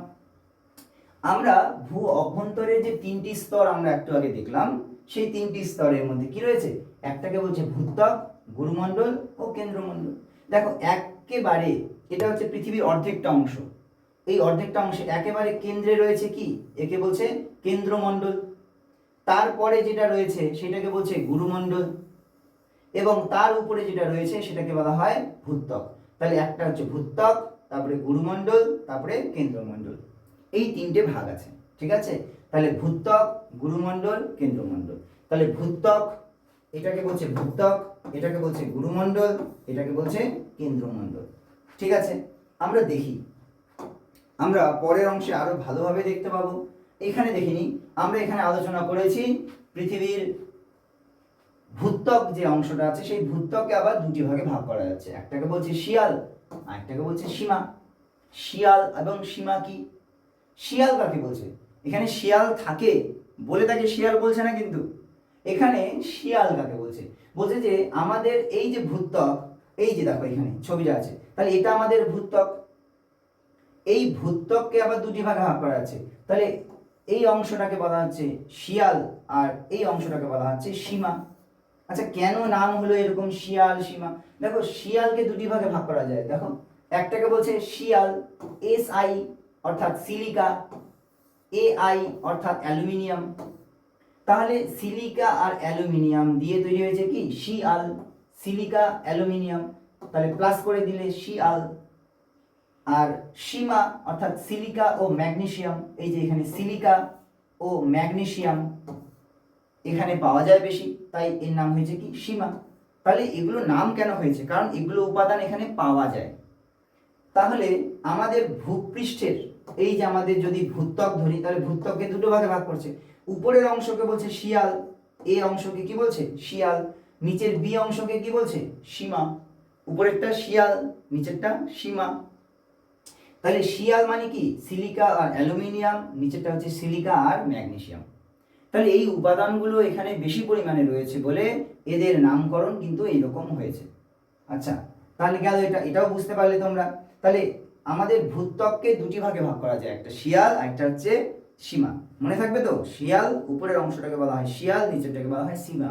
আমরা ভূ অভ্যন্তরে যে 3টি স্তর আমরা একটু আগে দেখলাম, সেই 3টি স্তরের মধ্যে কি রয়েছে? একটাকে বলছে ভূত্বক, গুরুমণ্ডল ও কেন্দ্রমণ্ডল। দেখো একেবারে এটা হচ্ছে পৃথিবীর অর্ধেকটা অংশ। এই অর্ধেকটা অংশে একেবারে কেন্দ্রে রয়েছে কি? একে বলছে কেন্দ্রমণ্ডল। তারপরে যেটা রয়েছে সেটাকে বলছে গুরুমণ্ডল, এবং তার উপরে যেটা রয়েছে সেটাকে বলা হয় ভূত্বক। তাহলে একটা হচ্ছে ভূত্বক, তারপরে গুরুমণ্ডল, তারপরে কেন্দ্রমণ্ডল। এই 3টে ভাগ আছে। ঠিক আছে, তাহলে ভূত্বক, গুরুমণ্ডল, কেন্দ্রমণ্ডল। তাহলে ভূত্বক, এটাকে বলছে ভূত্বক, এটাকে বলছে গুরুমণ্ডল, এটাকে বলছে কেন্দ্রমণ্ডল। ঠিক আছে, আমরা দেখি, আমরা পরের অংশে আরো ভালোভাবে দেখতে পাবো। এখানে দেখিনি, আমরা এখানে আলোচনা করেছি পৃথিবীর ভূত্বক যে অংশটা আছে সেই ভূত্বককে আবার দুটি ভাগে ভাগ করা যাচ্ছে, একটাকে বলছে শিয়াল, আর একটাকে বলছে সীমা। শিয়াল এবং সীমা কি? শিয়াল কাকে বলছে? এখানে শিয়াল থাকে বলে তাকে শিয়াল বলছে না, কিন্তু এখানে শিয়াল কাকে বলছে? বলছে যে আমাদের এই যে ভূত্বক, এই যে দেখো এখানে ছবিটা আছে, তাহলে এটা আমাদের ভূত্বক। এই ভূত্বককে আবার দুটি ভাগে ভাগ করা আছে, তাহলে এই অংশটাকে বলা হচ্ছে শিয়াল, আর এই অংশটাকে বলা হচ্ছে সীমা। আচ্ছা, কেন নাম হলো এরকম শিয়াল সীমা? দেখো শিয়ালকে দুটি ভাগে ভাগ করা যায়। দেখো একটাকে বলছে শিয়াল, SI অর্থাৎ সিলিকা, AI অর্থাৎ অ্যালুমিনিয়াম। তাহলে সিলিকা আর অ্যালুমিনিয়াম দিয়ে তৈরি হয়েছে কি? শিয়াল, সিলিকা অ্যালুমিনিয়াম, তাহলে প্লাস করে দিলে শিয়াল। আর সীমা অর্থাৎ সিলিকা ও ম্যাগনেসিয়াম, এই যে এখানে সিলিকা ও ম্যাগনেসিয়াম এখানে পাওয়া যায় বেশি, তাই এর নাম হয়েছে কি? সীমা। তাহলে এগুলো নাম কেন হয়েছে? কারণ এগুলো উপাদান এখানে পাওয়া যায়। তাহলে আমাদের ভূপৃষ্ঠের এই যে আমাদের যদি ভূত্বক ধরি, তাহলে ভূত্বককে দুটো ভাগে ভাগ করছে। উপরের অংশকে বলছে শিয়াল, এ অংশকে কি বলছে? শিয়াল। নিচের বি অংশকে কি বলছে? সীমা। উপরেরটা শিয়াল, নিচেরটা সীমা। তাহলে শিয়াল মানে কি? সিলিকা আর অ্যালুমিনিয়াম, নিচেরটা হচ্ছে সিলিকা আর ম্যাগনেসিয়াম। তাহলে এই উপাদানগুলো এখানে বেশি পরিমাণে রয়েছে বলে এদের নামকরণ কিন্তু এইরকম হয়েছে। আচ্ছা, তাহলে গেল এটা, এটাও বুঝতে পারলে তোমরা। তাহলে আমাদের ভূত্বককে দুটি ভাগে ভাগ করা যায়, একটা শিয়াল আর একটা হচ্ছে সীমা। মনে থাকবে তো? শিয়াল, উপরের অংশটাকে বলা হয় শিয়াল, নিচেরটাকে বলা হয় সীমা।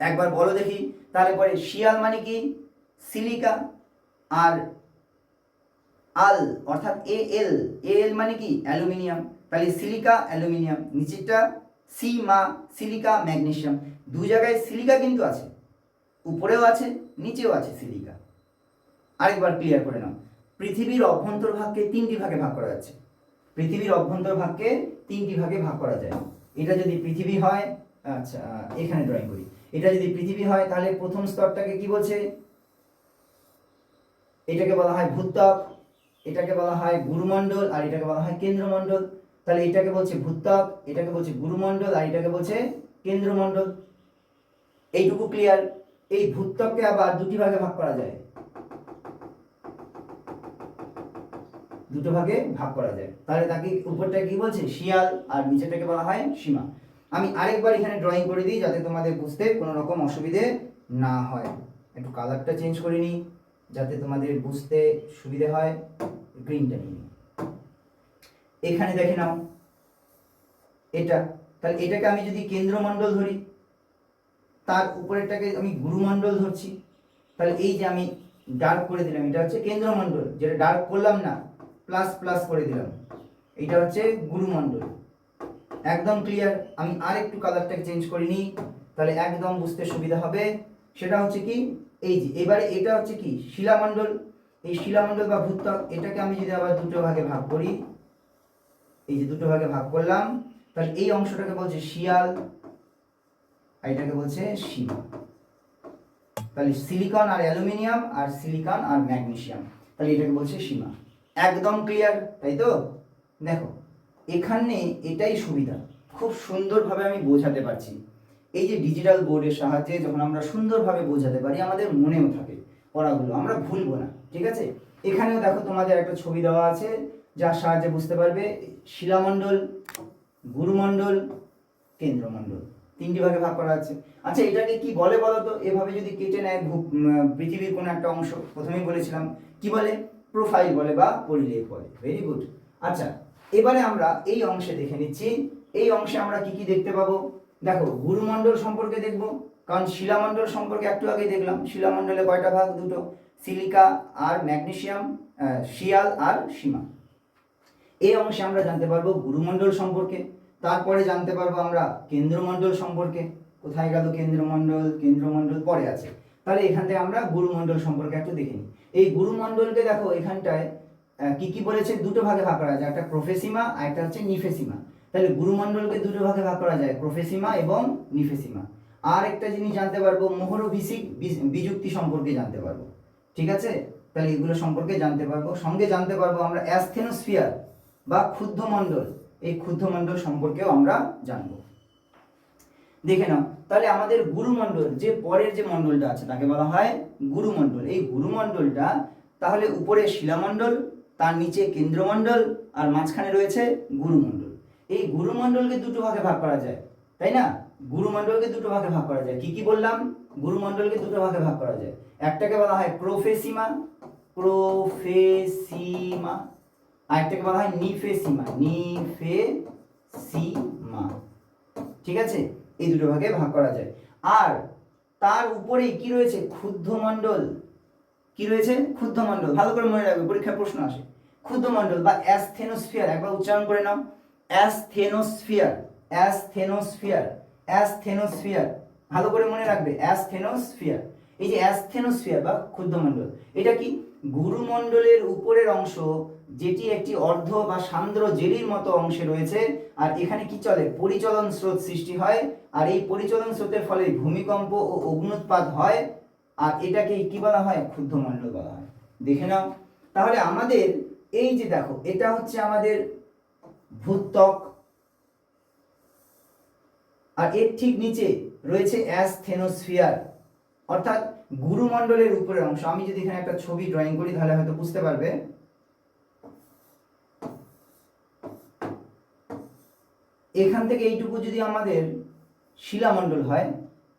একবার বলো দেখি। তাহলে পরে শিয়াল মানে কি? সিলিকা। আর আল অর্থাৎ এল, এল মানে কি? অ্যালুমিনিয়াম। তাহলে সিলিকা অ্যালুমিনিয়াম, নিচেরটা সিমা সিলিকা ম্যাগনেসিয়াম। দু জায়গায় সিলিকা কিন্তু আছে, উপরেও আছে নিচেও আছে সিলিকা। আরেকবার ক্লিয়ার করে নাও। পৃথিবীর অভ্যন্তর ভাগকে তিনটি ভাগে ভাগ করা যাচ্ছে। পৃথিবীর অভ্যন্তর ভাগকে তিনটি ভাগে ভাগ করা যায়। এটা যদি পৃথিবী হয়, আচ্ছা এখানে ড্রয়িং করি, এটা যদি পৃথিবী হয় তাহলে প্রথম স্তরটাকে কি বলছে? এটাকে বলা হয় ভূত্বক, এটাকে বলা হয় গুরুমণ্ডল, আর এটাকে বলা হয় কেন্দ্রমণ্ডল। তাহলে এটাকে বলছে ভূত্বক, এটাকে বলছে গুরুমণ্ডল, আর এটাকে বলছে কেন্দ্রমণ্ডল। এইটুকু ক্লিয়ার? এই ভূত্বককে আবার দুটি ভাগে ভাগ করা যায়, দুটো ভাগে ভাগ করা যায়। তাহলে তাকে উপরটা কি বলছে? শিয়াল, আর নিচেটাকে বলা হয় সীমা। আমি আরেকবার এখানে ড্রয়িং করে দিই যাতে তোমাদের বুঝতে কোনো রকম অসুবিধে না হয়। একটু কালারটা চেঞ্জ করে নিই যাতে তোমাদের বুঝতে সুবিধে হয়। গ্রিনটা নিই। এখানে দেখে নাও এটা, তাহলে এটাকে আমি যদি কেন্দ্রমণ্ডল ধরি, তার উপরেরটাকে আমি গুরুমণ্ডল ধরছি। তাহলে এই যে আমি ডার্ক করে দিলাম, এটা হচ্ছে কেন্দ্রমণ্ডল, যেটা ডার্ক করলাম না, প্লাস প্লাস করে দিলাম, এটা হচ্ছে গুরুমণ্ডল। একদম ক্লিয়ার? আমি আর একটু কালারটাকে চেঞ্জ করে নিই তাহলে একদম বুঝতে সুবিধা হবে। সেটা হচ্ছে কি, এই যে এবারে এটা হচ্ছে কি শিলামণ্ডল। এই শিলামণ্ডল বা ভূত্বক, এটাকে আমি যদি আবার দুটো ভাগে ভাগ করি, এই যে দুটো ভাগে ভাগ করলাম, তাহলে এই অংশটাকে বলছে শিয়াল, আর এটাকে বলছে সীমা। তাহলে সিলিকন আর অ্যালুমিনিয়াম, আর সিলিকন আর ম্যাগনেসিয়াম, তাহলে এটাকে বলছে সীমা। একদম ক্লিয়ার, তাই তো? দেখো এখানে এটাই সুবিধা, খুব সুন্দরভাবে আমি বোঝাতে পারছি। এই যে ডিজিটাল বোর্ডের সাহায্যে যখন আমরা সুন্দরভাবে বোঝাতে পারি, আমাদের মনেও থাকে পড়াগুলো, আমরা ভুলবো না। ঠিক আছে? এখানেও দেখো তোমাদের একটা ছবি দেওয়া আছে, যার সাহায্যে বুঝতে পারবে শিলামণ্ডল, গুরুমণ্ডল, কেন্দ্রমণ্ডল, তিনটি ভাগে ভাগ করা আছে। আচ্ছা এটাকে কি বলে বলো তো? এভাবে যদি কেটে নেয় পৃথিবীর কোনো একটা অংশ, প্রথমেই বলেছিলাম কি বলে? প্রোফাইল বলে বা পরিলেখ বলে। Very good. আচ্ছা এবারে আমরা এই অংশে দেখে নিচ্ছি। এই অংশে আমরা কি কি দেখতে পাবো? দেখো গুরুমণ্ডল সম্পর্কে দেখব, কারণ শিলামণ্ডল সম্পর্কে একটু আগে দেখলাম। শিলামণ্ডলে কয়টা ভাগ? দুটো, সিলিকা আর ম্যাগনেসিয়াম, শিয়াল আর সীমা। এই অংশে আমরা জানতে পারবো গুরুমণ্ডল সম্পর্কে। তারপরে জানতে পারবো আমরা কেন্দ্রমণ্ডল সম্পর্কে। কোথায় গেল কেন্দ্রমণ্ডল? কেন্দ্রমণ্ডল পরে আছে। তাহলে এখান থেকে আমরা গুরুমণ্ডল সম্পর্কে একটু দেখে নিই। এই গুরুমণ্ডলকে দেখো এখানটায় কি কি বলেছে? দুটো ভাগে ভাগ করা যায়, একটা প্রোফেসিমা আর একটা হচ্ছে নিফেসিমা। তাহলে গুরুমণ্ডলকে দুটো ভাগে ভাগ করা যায়, প্রোফেসিমা এবং নিফেসিমা। আর একটা জিনিস জানতে পারবো, মোহরভিষিক বিযুক্তি সম্পর্কে জানতে পারবো। ঠিক আছে? তাহলে এগুলো সম্পর্কে জানতে পারবো। সঙ্গে জানতে পারবো আমরা অ্যাসথেনোস্ফিয়ার বা ক্ষুদ্রমণ্ডল, এই ক্ষুদ্রমণ্ডল সম্পর্কেও আমরা জানবো। দেখে নাও তাহলে আমাদের গুরুমণ্ডল, যে পরের যে মণ্ডলটা আছে তাকে বলা হয় গুরুমণ্ডল। এই গুরুমণ্ডলটা তাহলে উপরে শিলামণ্ডল, তার নিচে কেন্দ্রমণ্ডল, আর মাঝখানে রয়েছে গুরুমণ্ডল। এই গুরুমণ্ডলকে দুটো ভাগে ভাগ করা যায়, তাই না? গুরুমণ্ডলকে দুটো ভাগে ভাগ করা যায়। কি কি বললাম? গুরুমণ্ডলকে দুটো ভাগে ভাগ করা যায়। একটাকে বলা হয় প্রোফেসিমা, প্রোফেসিমা, আরেকটাকে বলা হয় নিফেসিমা, নিফেসিমা। ঠিক আছে? এই দুটো ভাগে ভাগ করা যায়। আর তার উপরেই কি রয়েছে? ক্ষুদ্রমণ্ডল। কি রয়েছে? ক্ষুদ্রমণ্ডল। ভালো করে মনে রাখবে, পরীক্ষায় প্রশ্ন আসে। ক্ষুদ্রমণ্ডল বা অ্যাসথেনোস্ফিয়ার, একবার উচ্চারণ করে নাও। অ্যাসথেনোস্ফিয়ার, অ্যাসথেনোস্ফিয়ার, অ্যাসথেনোস্ফিয়ার, ভালো করে মনে রাখবে, অ্যাসথেনোস্ফিয়ার। এই যে অ্যাসথেনোস্ফিয়ার বা ক্ষুদ্রমণ্ডল, এটা কি? গুরুমণ্ডলের উপরের অংশ, যেটি একটি অর্ধ বা সান্দ্র জেলির মতো অংশে রয়েছে। আর এখানে কি চলে? পরিচলন স্রোত সৃষ্টি হয়, আর এই পরিচলন স্রোতের ফলে ভূমিকম্প ও অগ্ন্যুৎপাত হয়। আর এটাকে কি বলা হয়? ক্ষুদ্রমণ্ডল বলা হয়। দেখে নাও তাহলে আমাদের এই যে দেখো, এটা হচ্ছে আমাদের ভূত্বক, আর এর ঠিক নিচে রয়েছে অ্যাসথেনোস্ফিয়ার, অর্থাৎ গুরুমণ্ডলের উপরের অংশ। আমি যদি এখানে একটা ছবি ড্রয়িং করি তাহলে হয়তো বুঝতে পারবে। এখান থেকে এইটুকু যদি আমাদের শিলামণ্ডল হয়,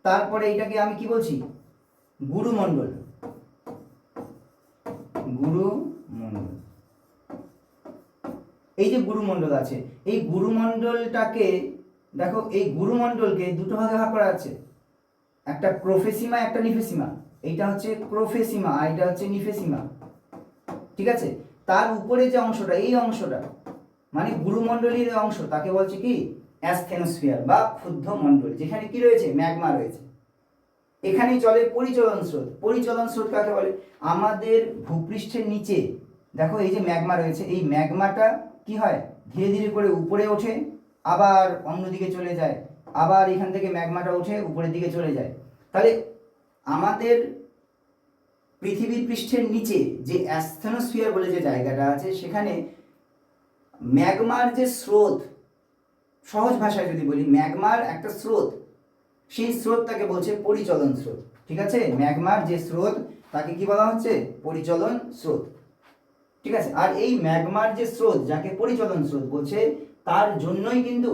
তারপরে এটাকে আমি কি বলছি? গুরুমণ্ডল, গুরুমণ্ডল। এই যে গুরুমণ্ডল আছে, এই গুরুমণ্ডলটাকে দেখো, এই গুরুমণ্ডলকে দুটো ভাগে ভাগ করা আছে। একটা প্রোফেসিমা একটা নিফেসিমা, এইটা হচ্ছে প্রোফেসিমা আর এটা হচ্ছে নিফেসিমা, ঠিক আছে। তার উপরে যে অংশটা, এই অংশটা মানে গুরুমণ্ডলীর অংশ, তাকে বলছে কি অ্যাসথেনোস্ফিয়ার বা ক্ষুদ্র মণ্ডল, যেখানে কি রয়েছে ম্যাগমা রয়েছে। এখানেই চলে পরিচলন স্রোত। পরিচলন স্রোত কাকে বলে? আমাদের ভূপৃষ্ঠের নিচে দেখো এই যে ম্যাগমা রয়েছে, এই ম্যাগমাটা কি হয় ধীরে ধীরে করে উপরে ওঠে, আবার অন্যদিকে চলে যায়, আবার এখান থেকে ম্যাগমাটা উঠে উপরের দিকে চলে যায়। তাহলে আমাদের পৃথিবীর পৃষ্ঠের নিচে যে অ্যাসথেনোস্ফিয়ার বলে যে জায়গাটা আছে, সেখানে ম্যাগমার যে স্রোত, সহজ ভাষায় যদি বলি ম্যাগমার একটা স্রোত, সেই স্রোতটাকে বলছে পরিচলন স্রোত, ঠিক আছে। ম্যাগমার যে স্রোত তাকে কি বলা হচ্ছে? পরিচলন স্রোত, ঠিক আছে। আর এই ম্যাগমার যে স্রোত, যাকে পরিচলন স্রোত বলছে, তার জন্যই কিন্তু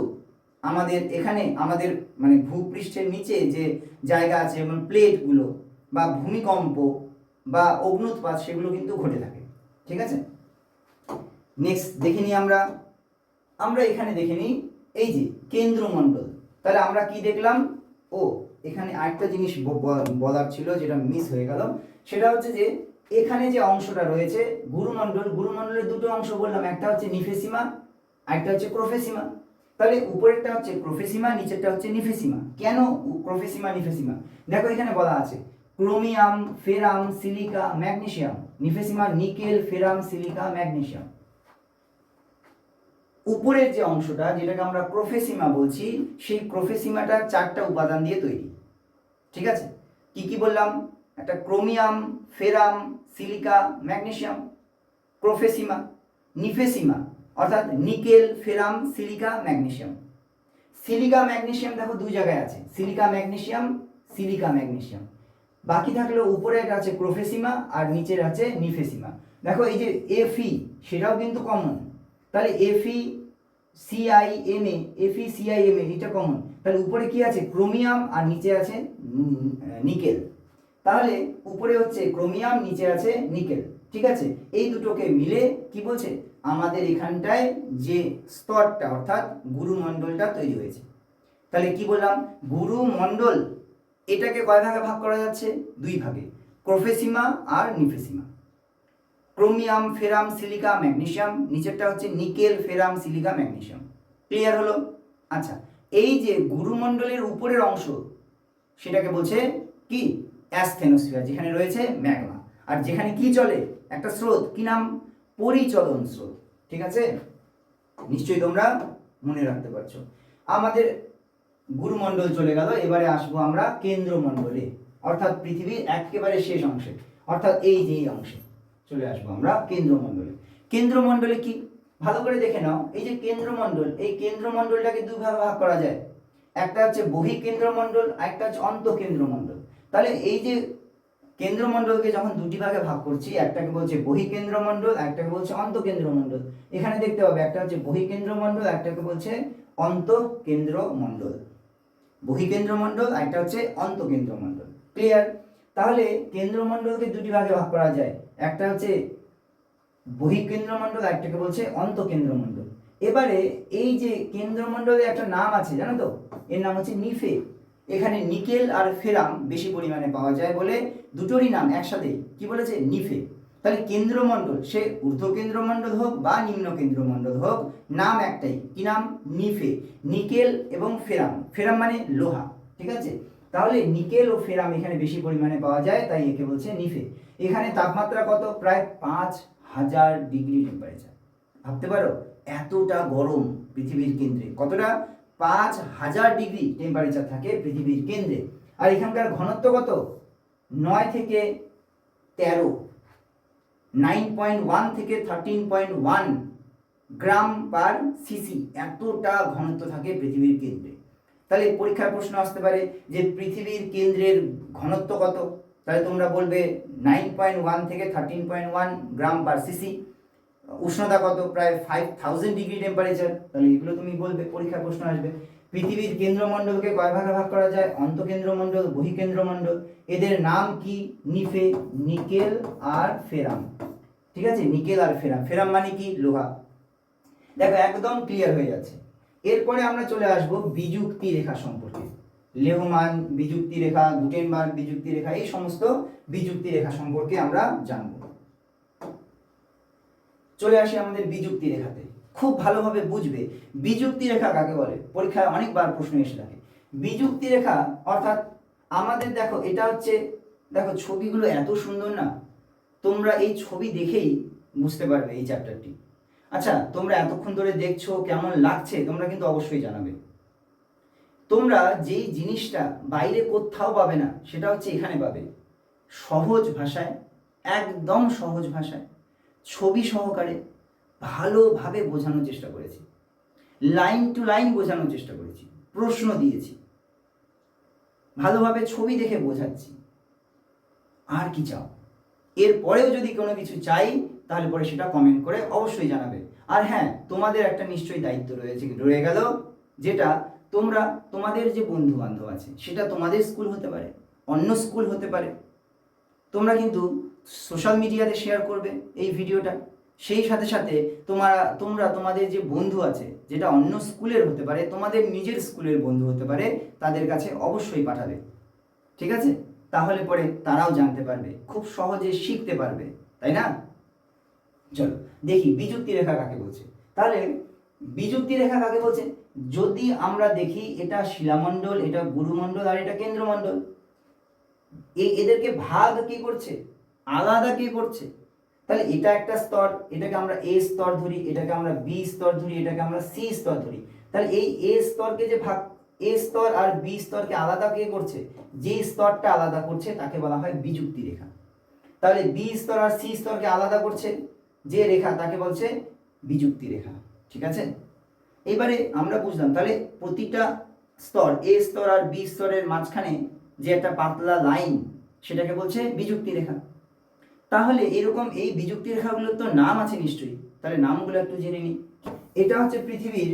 আমাদের এখানে আমাদের মানে ভূপৃষ্ঠের নিচে যে জায়গা আছে, যেমন প্লেটগুলো বা ভূমিকম্প বা অগ্নুৎপাত, সেগুলো কিন্তু ঘটে থাকে, ঠিক আছে। নেক্সট দেখে নিই আমরা এখানে দেখে নিই এই যে কেন্দ্রমণ্ডল। তাহলে আমরা কি দেখলাম? ও এখানে আরেকটা জিনিস বলার ছিল, যেটা মিস হয়ে গেল। সেটা হচ্ছে যে এখানে যে অংশটা রয়েছে গুরুমণ্ডল, গুরুমণ্ডলের দুটো অংশ বললাম, একটা হচ্ছে নিফেসিমা আরেকটা হচ্ছে প্রোফেসিমা। তাহলে উপরেরটা হচ্ছে প্রোফেসিমা, নিচেরটা হচ্ছে নিফেসিমা। কেন প্রোফেসিমা নিফেসিমা? দেখো এখানে বলা আছে ক্রোমিয়াম, ফেরাম, সিলিকা, ম্যাগনেসিয়াম। নিফেসিমা নিকেল, ফেরাম, সিলিকা, ম্যাগনেসিয়াম। উপরের যে অংশটা, যেটাকে আমরা প্রোফেসিমা বলছি, সেই প্রোফেসিমাটা 4টা উপাদান দিয়ে তৈরি, ঠিক আছে। কি কি বললাম? একটা ক্রোমিয়াম, ফেরাম, সিলিকা, ম্যাগনেসিয়াম প্রোফেসিমা। নিফেসিমা অর্থাৎ nickel, ferrum, silica, magnesium. Silica magnesium দেখো দুই জায়গায় আছে, সিলিকা ম্যাগনেসিয়াম, সিলিকা ম্যাগনেসিয়াম। বাকি থাকলো উপরের আছে প্রোফেসিমা আর নিচের আছে নিফেসিমা। দেখো এই যে এফি, সেটাও কিন্তু কমন। তাহলে এফি সিআইএমএ, এফি সিআইএমএ এটা কমন। তাহলে উপরে কি আছে? ক্রোমিয়াম আর নিচে আছে নিকেল। তাহলে উপরে হচ্ছে ক্রোমিয়াম, নিচে আছে নিকেল, ঠিক আছে। এই দুটোকে মিলে কি বলছে? আমাদের এখানটায় যে স্তরটা অর্থাৎ গুরুমণ্ডলটা তৈরি হয়েছে। তাহলে কি বললাম? গুরুমণ্ডল এটাকে কয় ভাগে ভাগ করা যাচ্ছে? 2 ভাগে, প্রোফেসিমা আর নিফেসিমা। ক্রোমিয়াম, ফেরাম, সিলিকা, ম্যাগনেসিয়াম, নিচেরটা হচ্ছে nickel, ferrum, silica, magnesium. Clear হলো? আচ্ছা, এই যে গুরুমণ্ডলের উপরের অংশ, সেটাকে বলছে কি অ্যাসথেনোস্ফিয়ার, যেখানে রয়েছে ম্যাগমা, আর যেখানে কি চলে? একটা স্রোত, কি নাম? পরিচলন স্রোত, ঠিক আছে। নিশ্চয়ই তোমরা মনে রাখতে পারছো। আমাদের গুরুমণ্ডল চলে গেল, এবারে আসবো আমরা কেন্দ্রমণ্ডলে, অর্থাৎ পৃথিবীর একেবারে শেষ অংশে, অর্থাৎ এই যে অংশে চলে আসবো আমরা কেন্দ্রমণ্ডলে। কেন্দ্রমণ্ডলে কি ভালো করে দেখে নাও, এই যে কেন্দ্রমণ্ডল, এই কেন্দ্রমণ্ডলটাকে 2 ভাগে ভাগ করা যায়। একটা হচ্ছে বহিঃকেন্দ্রমণ্ডল, একটা হচ্ছে অন্তঃকেন্দ্রমণ্ডল। তাহলে এই যে কেন্দ্রমণ্ডলকে যখন 2টি ভাগে ভাগ করছি, একটাকে বলছে বহিঃকেন্দ্রমণ্ডল, একটাকে বলছে অন্তঃকেন্দ্রমণ্ডল। এখানে দেখতে পাবে একটা হচ্ছে বহিঃকেন্দ্রমণ্ডল, একটাকে বলছে অন্তঃকেন্দ্রমণ্ডল। বহিঃকেন্দ্রমণ্ডল, একটা হচ্ছে অন্তঃকেন্দ্রমণ্ডল। ক্লিয়ার? তাহলে কেন্দ্রমণ্ডলকে 2টি ভাগে ভাগ করা যায়, একটা হচ্ছে বহিঃকেন্দ্রমণ্ডল, একটাকে বলছে অন্তঃকেন্দ্রমণ্ডল। এবারে এই যে কেন্দ্রমণ্ডলে একটা নাম আছে জানো তো, এর নাম হচ্ছে নিফে। এখানে নিকেল আর ফেরাম বেশি পরিমাণে পাওয়া যায় বলে দুটোরই নাম একসাথে কি বলেছে? নিফে। তাহলে কেন্দ্রমণ্ডল সে ঊর্ধ্ব কেন্দ্রমণ্ডল হোক বা নিম্ন কেন্দ্রমণ্ডল হোক, নাম একটাই, কি নাম? নিফে। নিকেল এবং ফেরাম, ফেরাম মানে লোহা, ঠিক আছে। তাহলে নিকেল ও ফেরাম এখানে বেশি পরিমাণে পাওয়া যায়, তাই একে বলছে নিফে। এখানে তাপমাত্রা কত? প্রায় 5000 ডিগ্রি টেম্পারেচার। ভাবতে পারো এতটা গরম পৃথিবীর কেন্দ্রে, কতটা? 5000 ডিগ্রি টেম্পারেচার থাকে পৃথিবীর কেন্দ্রে। আর এখানকার ঘনত্ব কত? 9 থেকে 13, 9.1 থেকে 13.1 গ্রাম পার সিসি, এতটা ঘনত্ব থাকে পৃথিবীর কেন্দ্রে। তাহলে পরীক্ষার প্রশ্ন আসতে পারে যে পৃথিবীর কেন্দ্রের ঘনত্ব কত? তাহলে তোমরা বলবে 9.1 থেকে 13.1 গ্রাম পার সিসি। উষ্ণতা কত? প্রায় 5000 ডিগ্রি টেম্পারেচার। তাহলে এগুলো তুমি বলবে, পরীক্ষার প্রশ্ন আসবে। পৃথিবীর কেন্দ্রমণ্ডলকে কয় ভাগে ভাগ করা যায়? অন্তঃকেন্দ্রমণ্ডল, বহিঃকেন্দ্রমণ্ডল। এদের নাম কি? নিফে, নিকেল আর ফেরাম, ঠিক আছে। নিকেল আর ফেরাম, ফেরাম মানে কি? লোহা। দেখো একদম ক্লিয়ার হয়ে যাচ্ছে। এরপরে আমরা চলে আসব বিযুক্তি রেখা সম্পর্কে। লেহমান বিযুক্তি রেখা, গুটেনবার্গ বিযুক্তি রেখা, এই সমস্ত বিযুক্তি রেখা সম্পর্কে আমরা জানব। চলে আসি আমাদের বিযুক্তি রেখাতে। খুব ভালোভাবে বুঝবে বিযুক্তি রেখা কাকে বলে, পরীক্ষায় অনেকবার প্রশ্ন এসে থাকে। বিযুক্তি রেখা অর্থাৎ আমাদের দেখো, এটা হচ্ছে, দেখো ছবিগুলো এত সুন্দর না, তোমরা এই ছবি দেখেই বুঝতে পারবে এই চ্যাপ্টারটি। আচ্ছা, তোমরা এতক্ষণ ধরে দেখছো, কেমন লাগছে তোমরা কিন্তু অবশ্যই জানাবে। তোমরা যেই জিনিসটা বাইরে কোথাও পাবে না, সেটা হচ্ছে এখানে পাবে, সহজ ভাষায়, একদম সহজ ভাষায়, ছবি সহকারে ভালোভাবে বোঝানোর চেষ্টা করেছি, লাইন টু লাইন বোঝানোর চেষ্টা করেছি, প্রশ্ন দিয়েছি, ভালোভাবে ছবি দেখে বোঝাচ্ছি। আর কি চাও? এরপরেও যদি কোনো কিছু চাই তাহলে পরে সেটা কমেন্ট করে অবশ্যই জানাবে। আর হ্যাঁ, তোমাদের একটা নিশ্চয়ই দায়িত্ব রয়ে গেল, যেটা তোমরা তোমাদের যে বন্ধু বান্ধব আছে, সেটা তোমাদের স্কুল হতে পারে, অন্য স্কুল হতে পারে, তোমরা কিন্তু সোশ্যাল মিডিয়াতে শেয়ার করবে এই ভিডিওটা। সেই সাথে সাথে তোমরা তোমাদের যে বন্ধু আছে, যেটা অন্য স্কুলের হতে পারে, তোমাদের নিজের স্কুলের বন্ধু হতে পারে, তাদের কাছে অবশ্যই পাঠাবে। ঠিক আছে? তাহলে পরে তারাও জানতে পারবে, খুব সহজে শিখতে পারবে, তাই না? চলো দেখি বিযুক্তি রেখা কাকে বলছে। তাহলে বিযুক্তি রেখা কাকে বলছে? যদি আমরা দেখি, এটা শিলামণ্ডল, এটা গুরুমণ্ডল, আর এটা কেন্দ্রমণ্ডল, এদেরকে ভাগ কি করছে, আলাদা কি করছে? তাহলে এটা একটা স্তর, এটাকে আমরা এ স্তর ধরি, এটাকে আমরা বি স্তর ধরি, এটাকে আমরা সি স্তর ধরি। তাহলে এই এ স্তরকে যে ভাগ, এ স্তর আর বি স্তরকে আলাদা কে করছে, যে স্তরটা আলাদা করছে তাকে বলা হয় বিযুক্তি রেখা। তাহলে বি স্তর আর সি স্তরকে আলাদা করছে যে রেখা, তাকে বলছে বিযুক্তি রেখা। ঠিক আছে? এবারে আমরা বুঝলাম, তাহলে প্রতিটা স্তর, এ স্তর আর বি স্তরের মাঝখানে যে একটা পাতলা লাইন, সেটাকে বলছে বিযুক্তি রেখা। তাহলে এরকম এই বিযুক্তি রেখাগুলোর তো নাম আছে নিশ্চয়ই, তাহলে নামগুলো একটু জেনে নিই। এটা হচ্ছে পৃথিবীর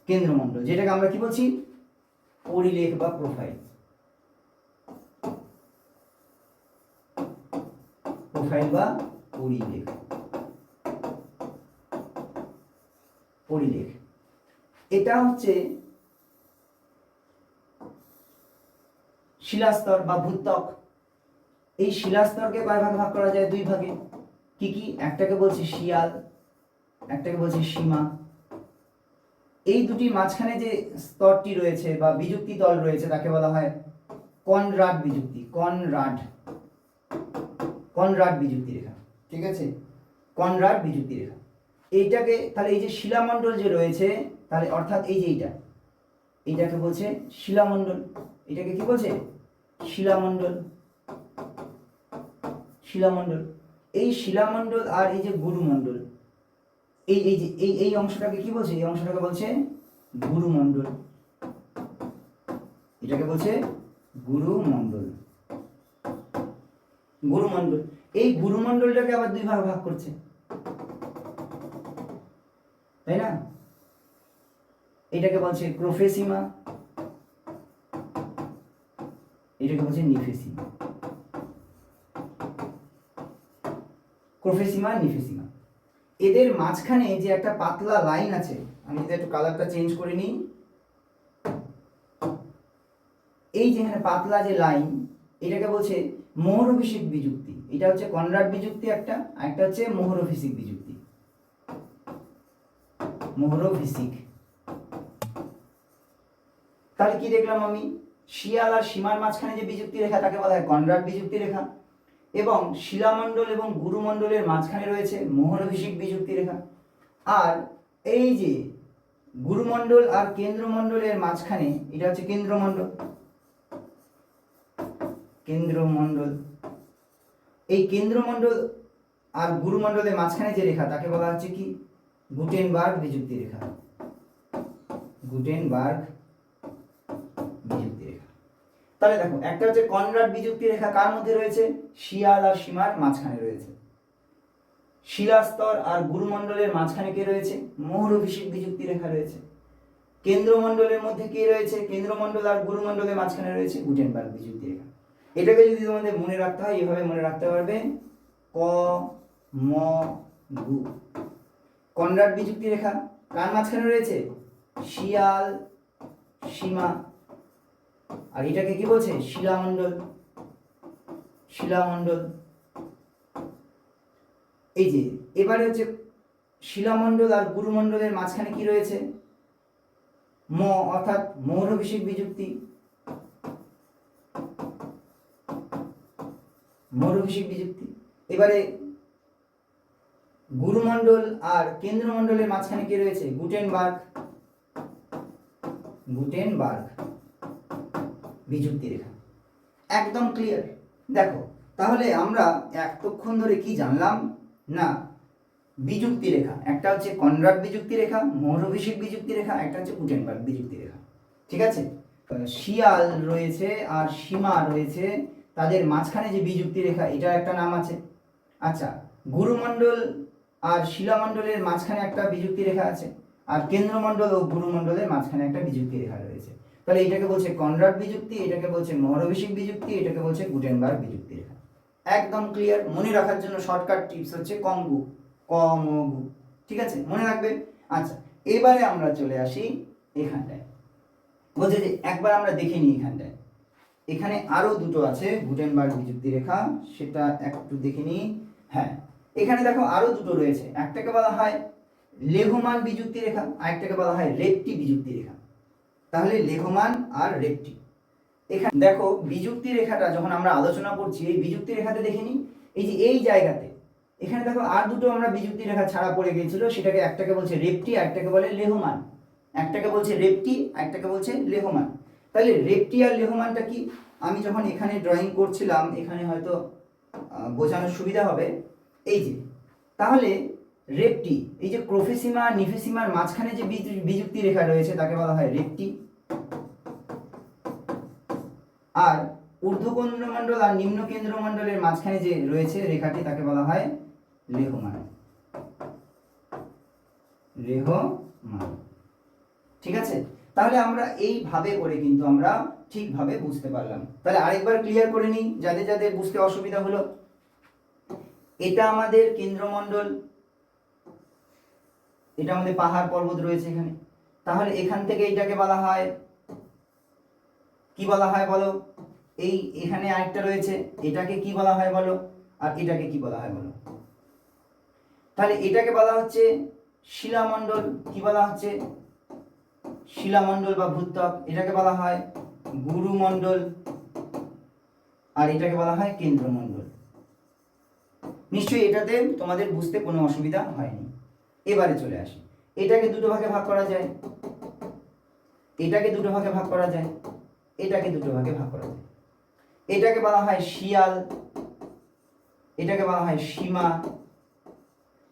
কেন্দ্রমণ্ডল, যেটাকে আমরা কি বলছি, পরিলেখ বা প্রোফাইল। প্রোফাইল বা পরিলেখ, পরিলেখ। এটা হচ্ছে শিলাস্তর বা ভূত্বক। এই শিলাস্তরকে কয় ভাগে ভাগ করা যায়? দুই ভাগে। কি কি? একটাকে বলছে শিয়াল, একটাকে বলছে সীমা। এই দুটি মাঝখানে যে স্তরটি রয়েছে বা বিযুক্তি তল রয়েছে, তাকে বলা হয় কনরাড বিযুক্তি, কনরাড বিযুক্তি রেখা। ঠিক আছে? কনরাড বিযুক্তি রেখা। এইটাকে তাহলে এই যে শিলামণ্ডল যে রয়েছে, তাহলে অর্থাৎ এই যে এইটাকে বলছে শিলামণ্ডল। এটাকে কি বলছে? শিলামণ্ডল। শিলামণ্ডল। এই শিলামণ্ডল আর এই যে গুরুমণ্ডল, এই অংশটাকে কি বলছে? এই অংশটাকে বলছে গুরুমণ্ডল। এটাকে বলছে গুরুমণ্ডল। গুরুমণ্ডল। এই গুরুমণ্ডলটাকে আবার দুই ভাগ করছে, তাই না? এটাকে বলছে প্রোফেসিমা, এটাকে বলছে নিফেসিমা। প্রোফেসিমা, নিফেসিমা। এদের মাঝখানে যে একটা পাতলা লাইন আছে, আমি যদি একটু কালারটা চেঞ্জ করে নিই, এই যে এখানে পাতলা যে লাইন, এটাকে বলছে মোহরভিষিক বিযুক্তি। এটা হচ্ছে কনরাড বিযুক্তি একটা, আর একটা হচ্ছে মোহরভিষিক বিযুক্তি। মোহরভিষিক। তাহলে কি দেখলাম আমি? শিয়াল আর সীমার মাঝখানে যে বিযুক্তি রেখা, তাকে বলা হয় কনরাড বিযুক্তি রেখা, এবং শিলামণ্ডল এবং গুরুমণ্ডলের মাঝখানে রয়েছে মোহরভিষিক বিযুক্তি রেখা। আর এই যে গুরুমণ্ডল আর কেন্দ্রমণ্ডলের মাঝখানে, এটা হচ্ছে কেন্দ্রমণ্ডল। কেন্দ্রমণ্ডল। এই কেন্দ্রমণ্ডল আর গুরুমণ্ডলের মাঝখানে যে রেখা, তাকে বলা হচ্ছে কি? গুটেনবার্গ বিযুক্তি রেখা। গুটেনবার্গ বিযুক্তি রেখা। তাহলে দেখো, একটা হচ্ছে কনরাড বিযুক্তি রেখা, কার মধ্যে রয়েছে? শিয়াল আর সীমার মাঝখানে রয়েছে। শিলাস্তর আর গুরুমণ্ডলের মাঝখানে কে রয়েছে? মোহরভিষিক বিযুক্তি রেখা রয়েছে। কেন্দ্রমণ্ডলের মধ্যে কে রয়েছে? কেন্দ্রমণ্ডল আর গুরুমণ্ডলের মাঝখানে রয়েছে গুটেনবার্গ বিযুক্তি রেখা। এটাকে যদি তোমাদের মনে রাখতে হয়, এইভাবে মনে রাখতে পারবে, ক ম গু। কনরাড বিযুক্তি রেখা কার মাঝখানে রয়েছে? শিয়াল, সীমা, আর এটাকে কি বলছে? শিলামণ্ডল। শিলামণ্ডল। এই যে এবারে হচ্ছে শিলামণ্ডল আর গুরুমণ্ডলের মাঝখানে কি রয়েছে? অর্থাৎ মৌরভিষিক বিযুক্তি। মৌরভিষিক বিযুক্তি। এবারে গুরুমণ্ডল আর কেন্দ্রমণ্ডলের মাঝখানে কি রয়েছে? গুটেনবার্গ। গুটেনবার্গ বিযুক্তি রেখা। একদম ক্লিয়ার। দেখো তাহলে আমরা এতক্ষণ ধরে কি জানলাম না, বিযুক্তি রেখা একটা হচ্ছে কনরাড বিযুক্তি রেখা, মৌরভিষিক বিযুক্তি রেখা, একটা হচ্ছে গুটেনবার্গ বিযুক্তি রেখা। ঠিক আছে, শিয়াল রয়েছে আর সীমা রয়েছে, তাদের মাঝখানে যে বিযুক্তি রেখা এটার একটা নাম আছে। আচ্ছা, গুরুমণ্ডল আর শিলামণ্ডলের মাঝখানে একটা বিযুক্তি রেখা আছে, আর কেন্দ্রমণ্ডল ও গুরুমণ্ডলের মাঝখানে একটা বিযুক্তি রেখা রয়েছে। তাহলে এটাকে বলছে কনরাড বিযুক্তি, এটাকে বলছে মৌরভিষিক বিযুক্তি, এটাকে বলছে গুটেনবার্গ বিযুক্তি রেখা। একদম ক্লিয়ার। মনে রাখার জন্য শর্টকাট টিপস হচ্ছে কমগু, কমগু। ঠিক আছে, মনে রাখবে। আচ্ছা, এবারে আমরা চলে আসি এখানটায়। বলছে যে একবার আমরা দেখে নিই এখানটায়, এখানে আরো দুটো আছে গুটেনবার্গ বিযুক্তি রেখা, সেটা একটু দেখে নিই। হ্যাঁ, এখানে দেখো আরো দুটো রয়েছে, একটাকে বলা হয় লেহমান বিযুক্তি রেখা, আরেকটাকে বলা হয় রেপটি বিযুক্তি রেখা। তাহলে লেহমান আর রেপটি। এখানে দেখো বিযুক্তি রেখাটা যখন আমরা আলোচনা করছি, এই বিযুক্তি রেখাতে দেখে নিই, এই যে এই জায়গাতে এখানে দেখো আর দুটো আমরা বিযুক্তি রেখা ছাড়া পড়ে গিয়েছিল, সেটাকে একটাকে বলছে রেপটি, একটাকে বলে লেহমান। একটাকে বলছে রেপটি, একটাকে বলছে লেহমান। তাহলে রেপটি আর লেহমানটা কি? আমি যখন এখানে ড্রয়িং করছিলাম, এখানে হয়তো বোঝানোর সুবিধা হবে। এই যে তাহলে রেপটি, এই যে ক্রোফেসিমা আর নিফেসিমার মাঝখানে যে বিযুক্তি রেখা রয়েছে তাকে বলা হয় রেপটি, আর ঊর্ধ্বকেন্দ্রমণ্ডল আর নিম্ন কেন্দ্রমণ্ডলের মাঝখানে যে রয়েছে রেখাটি তাকে বলা হয় লেহমান। লেহমান। ঠিক আছে, তাহলে আমরা এইভাবে করে কিন্তু আমরা ঠিকভাবে বুঝতে পারলাম। তাহলে আরেকবার ক্লিয়ার করে নিই যাদের যাদের বুঝতে অসুবিধা হলো। এটা আমাদের কেন্দ্রমণ্ডল, এটা আমাদের পাহাড় পর্বত রয়েছে এখানে। তাহলে এখান থেকে এটাকে বলা হয় কি বলা হয় বলো? এই এখানে আরেকটা রয়েছে, এটাকে কি বলা হয় বলো? আর এটাকে কি বলা হয় বলো? তাহলে এটাকে বলা হচ্ছে শিলামণ্ডল। কি বলা হচ্ছে? শিলামণ্ডল বা ভূত্বক। এটাকে বলা হয় গুরুমণ্ডল, আর এটাকে বলা হয় কেন্দ্রমণ্ডল। নিশ্চয়ই এটাতে তোমাদের বুঝতে কোনো অসুবিধা হয়নি। এবারে চলে আসি, এটাকে দুটো ভাগে ভাগ করা যায়, এটাকে দুটো ভাগে ভাগ করা যায়, এটাকে দুটো ভাগে ভাগ করা যায়। এটাকে বলা হয় শিয়াল, এটাকে বলা হয় সীমা,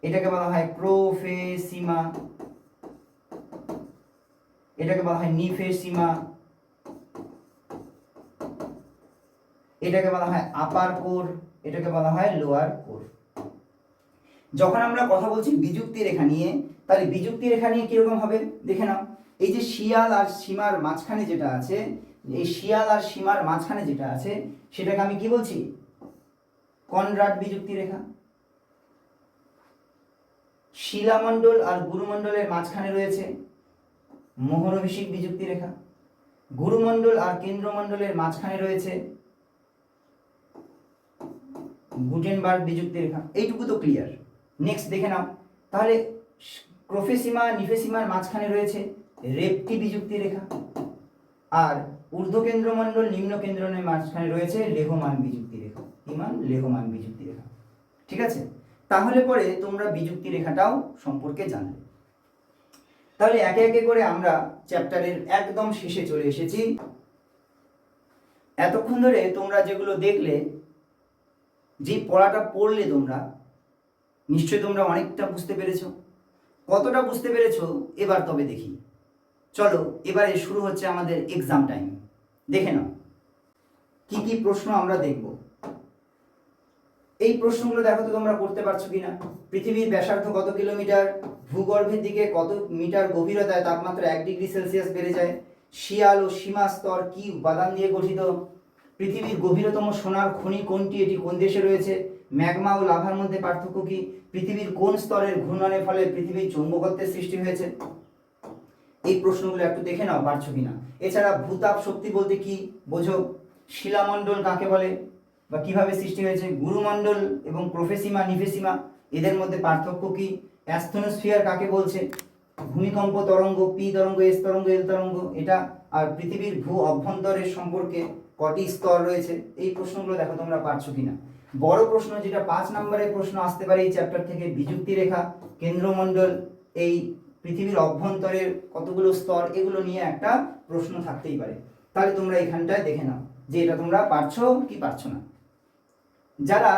এটাকে বলা হয় ক্রোফেসিমা, এটাকে বলা হয় নিফেসিমা, এটাকে বলা হয় আপার কোর, এটাকে বলা হয় লোয়ার কোর। যখন আমরা কথা বলছি বিযুক্তি রেখা নিয়ে, তাহলে বিযুক্তি রেখা নিয়ে কিরকম হবে দেখে নাও। এই যে শিয়াল আর সীমার মাঝখানে যেটা আছে, এই শিয়াল আর সীমার মাঝখানে যেটা আছে সেটাকে আমি কি বলছি? কনরাড বিযুক্তি রেখা। শিলামণ্ডল আর গুরুমণ্ডলের মাঝখানে রয়েছে মৌরভিষিক বিযুক্তি রেখা। গুরুমণ্ডল আর কেন্দ্রমণ্ডলের মাঝখানে রয়েছে গুটেনবার্গ বিযুক্তি রেখা। এইটুকু তো ক্লিয়ার। নেক্সট দেখে নাও, তাহলে ক্রোফেসিমা নিফেসিমার মাঝখানে রয়েছে রেপটি বিযুক্তি রেখা, আর ঊর্ধ্বকেন্দ্রমণ্ডল নিম্ন কেন্দ্রের মাঝখানে রয়েছে লেহমান বিযুক্তি রেখা। ইমান লেহমান বিযুক্তি রেখা। ঠিক আছে, তাহলে পরে তোমরা বিযুক্তি রেখাটাও সম্পর্কে জানলে। তাহলে একে একে করে আমরা চ্যাপ্টারের একদম শেষে চলে এসেছি। এতক্ষণ ধরে তোমরা যেগুলো দেখলে, যে পড়াটা পড়লে তোমরা, নিশ্চয়ই তোমরা অনেকটা বুঝতে পেরেছো। কতটা বুঝতে পেরেছো এবার তবে দেখি। চলো এবারে শুরু হচ্ছে আমাদের এক্সাম টাইম। দেখে নাও কি কি প্রশ্ন আমরা দেখব। এই প্রশ্নগুলো দেখো তো তোমরা করতে পারছো কিনা। পৃথিবীর ব্যাসার্ধ কত কিলোমিটার? ভূগর্ভের দিকে কত মিটার গভীরতায় তাপমাত্রা 1 ডিগ্রি সেলসিয়াস বেড়ে যায়? শিয়াল ও সীমা স্তর কি উপাদান দিয়ে গঠিত? পৃথিবীর গভীরতম সোনার খনি কোনটি? এটি কোন দেশে রয়েছে? ম্যাগমা ও লাভার মধ্যে পার্থক্য কি? পৃথিবীর কোন স্তরের ঘূর্ণনের ফলে পৃথিবীর চৌম্বকত্বের সৃষ্টি হয়েছে? এই প্রশ্নগুলো একটু দেখে নাও পারছো কিনা। এছাড়া ভূতাপ শক্তি বলতে কি বোঝো, শিলামণ্ডল কাকে বলে বা কিভাবে সৃষ্টি হয়েছে, গুরুমণ্ডল এবং প্রোফেসিমা নিফেসিমা এদের মধ্যে পার্থক্য কি, অ্যাস্থনোস্ফিয়ার কাকে বলছে, ভূমিকম্প তরঙ্গ, পি তরঙ্গ, এস তরঙ্গ, এল তরঙ্গ এটা, আর পৃথিবীর ভূ অভ্যন্তরের সম্পর্কে কটি স্তর রয়েছে। এই প্রশ্নগুলো দেখো তোমরা পারছো কিনা। বড় প্রশ্ন যেটা 5 নম্বরের প্রশ্ন আসতে পারে এই চ্যাপ্টার থেকে, বিযুক্তি রেখা, কেন্দ্রমণ্ডল, এই পৃথিবীর অভ্যন্তরের কতগুলো স্তর, এগুলো নিয়ে একটা প্রশ্ন থাকতেই পারে। তাহলে তোমরা এখানটায় দেখে নাও যে এটা তোমরা পারছো কি পারছো না। যারা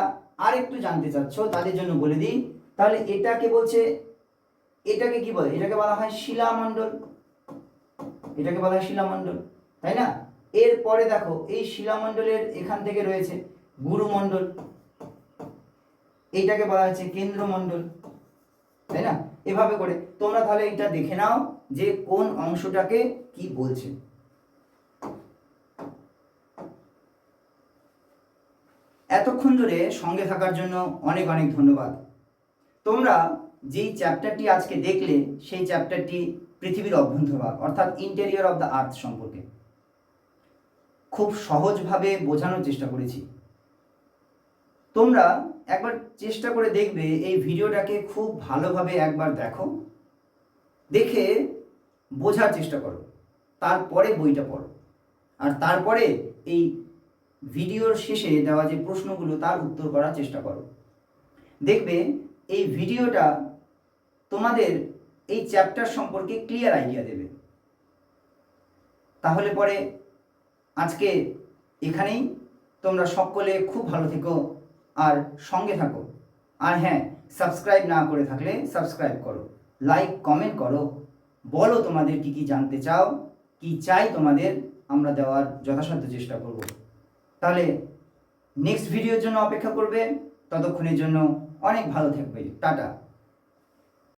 আর একটু জানতে চাচ্ছ তাদের জন্য বলে দিই, তাহলে এটাকে বলছে, এটাকে কি বলে, এটাকে বলা হয় শিলামণ্ডল, এটাকে বলা হয় শিলামণ্ডল, তাই না। এরপরে দেখো এই শিলামণ্ডলের এখান থেকে রয়েছে গুরুমণ্ডল, এইটাকে বলা হচ্ছে কেন্দ্রমণ্ডল, তাই না। এভাবে করে তোমরা তাহলে এটা দেখে নাও যে কোন অংশটাকে কি বলছে। এতক্ষণ ধরে সঙ্গে থাকার জন্য অনেক অনেক ধন্যবাদ। তোমরা যেই চ্যাপ্টারটি আজকে দেখলে সেই চ্যাপ্টারটি পৃথিবীর অভ্যন্তরভাগ অর্থাৎ ইন্টেরিয়র অফ দ্য আর্থ সম্পর্কে খুব সহজভাবে বোঝানোর চেষ্টা করেছি। তোমরা একবার চেষ্টা করে দেখবে, এই ভিডিওটাকে খুব ভালোভাবে একবার দেখো, দেখে বোঝার চেষ্টা করো, তারপরে বইটা পড়ো, আর তারপরে এই ভিডিওর শেষে দেওয়া যে প্রশ্নগুলো তার উত্তর করার চেষ্টা করো। দেখবে এই ভিডিওটা তোমাদের এই চ্যাপ্টার সম্পর্কে ক্লিয়ার আইডিয়া দেবে। তাহলে পরে আজকে এখানেই, তোমরা সকলে খুব ভালো থেকো আর সঙ্গে থাকো। আর হ্যাঁ, সাবস্ক্রাইব না করে থাকলে সাবস্ক্রাইব করো, লাইক কমেন্ট করো, বলো তোমাদের কি কি জানতে চাও, কি চাই তোমাদের, আমরা দেওয়ার যথাসাধ্য চেষ্টা করব। তাহলে নেক্সট ভিডিওর জন্য অপেক্ষা করবে, ততক্ষণের জন্য অনেক ভালো থাকবে, টাটা।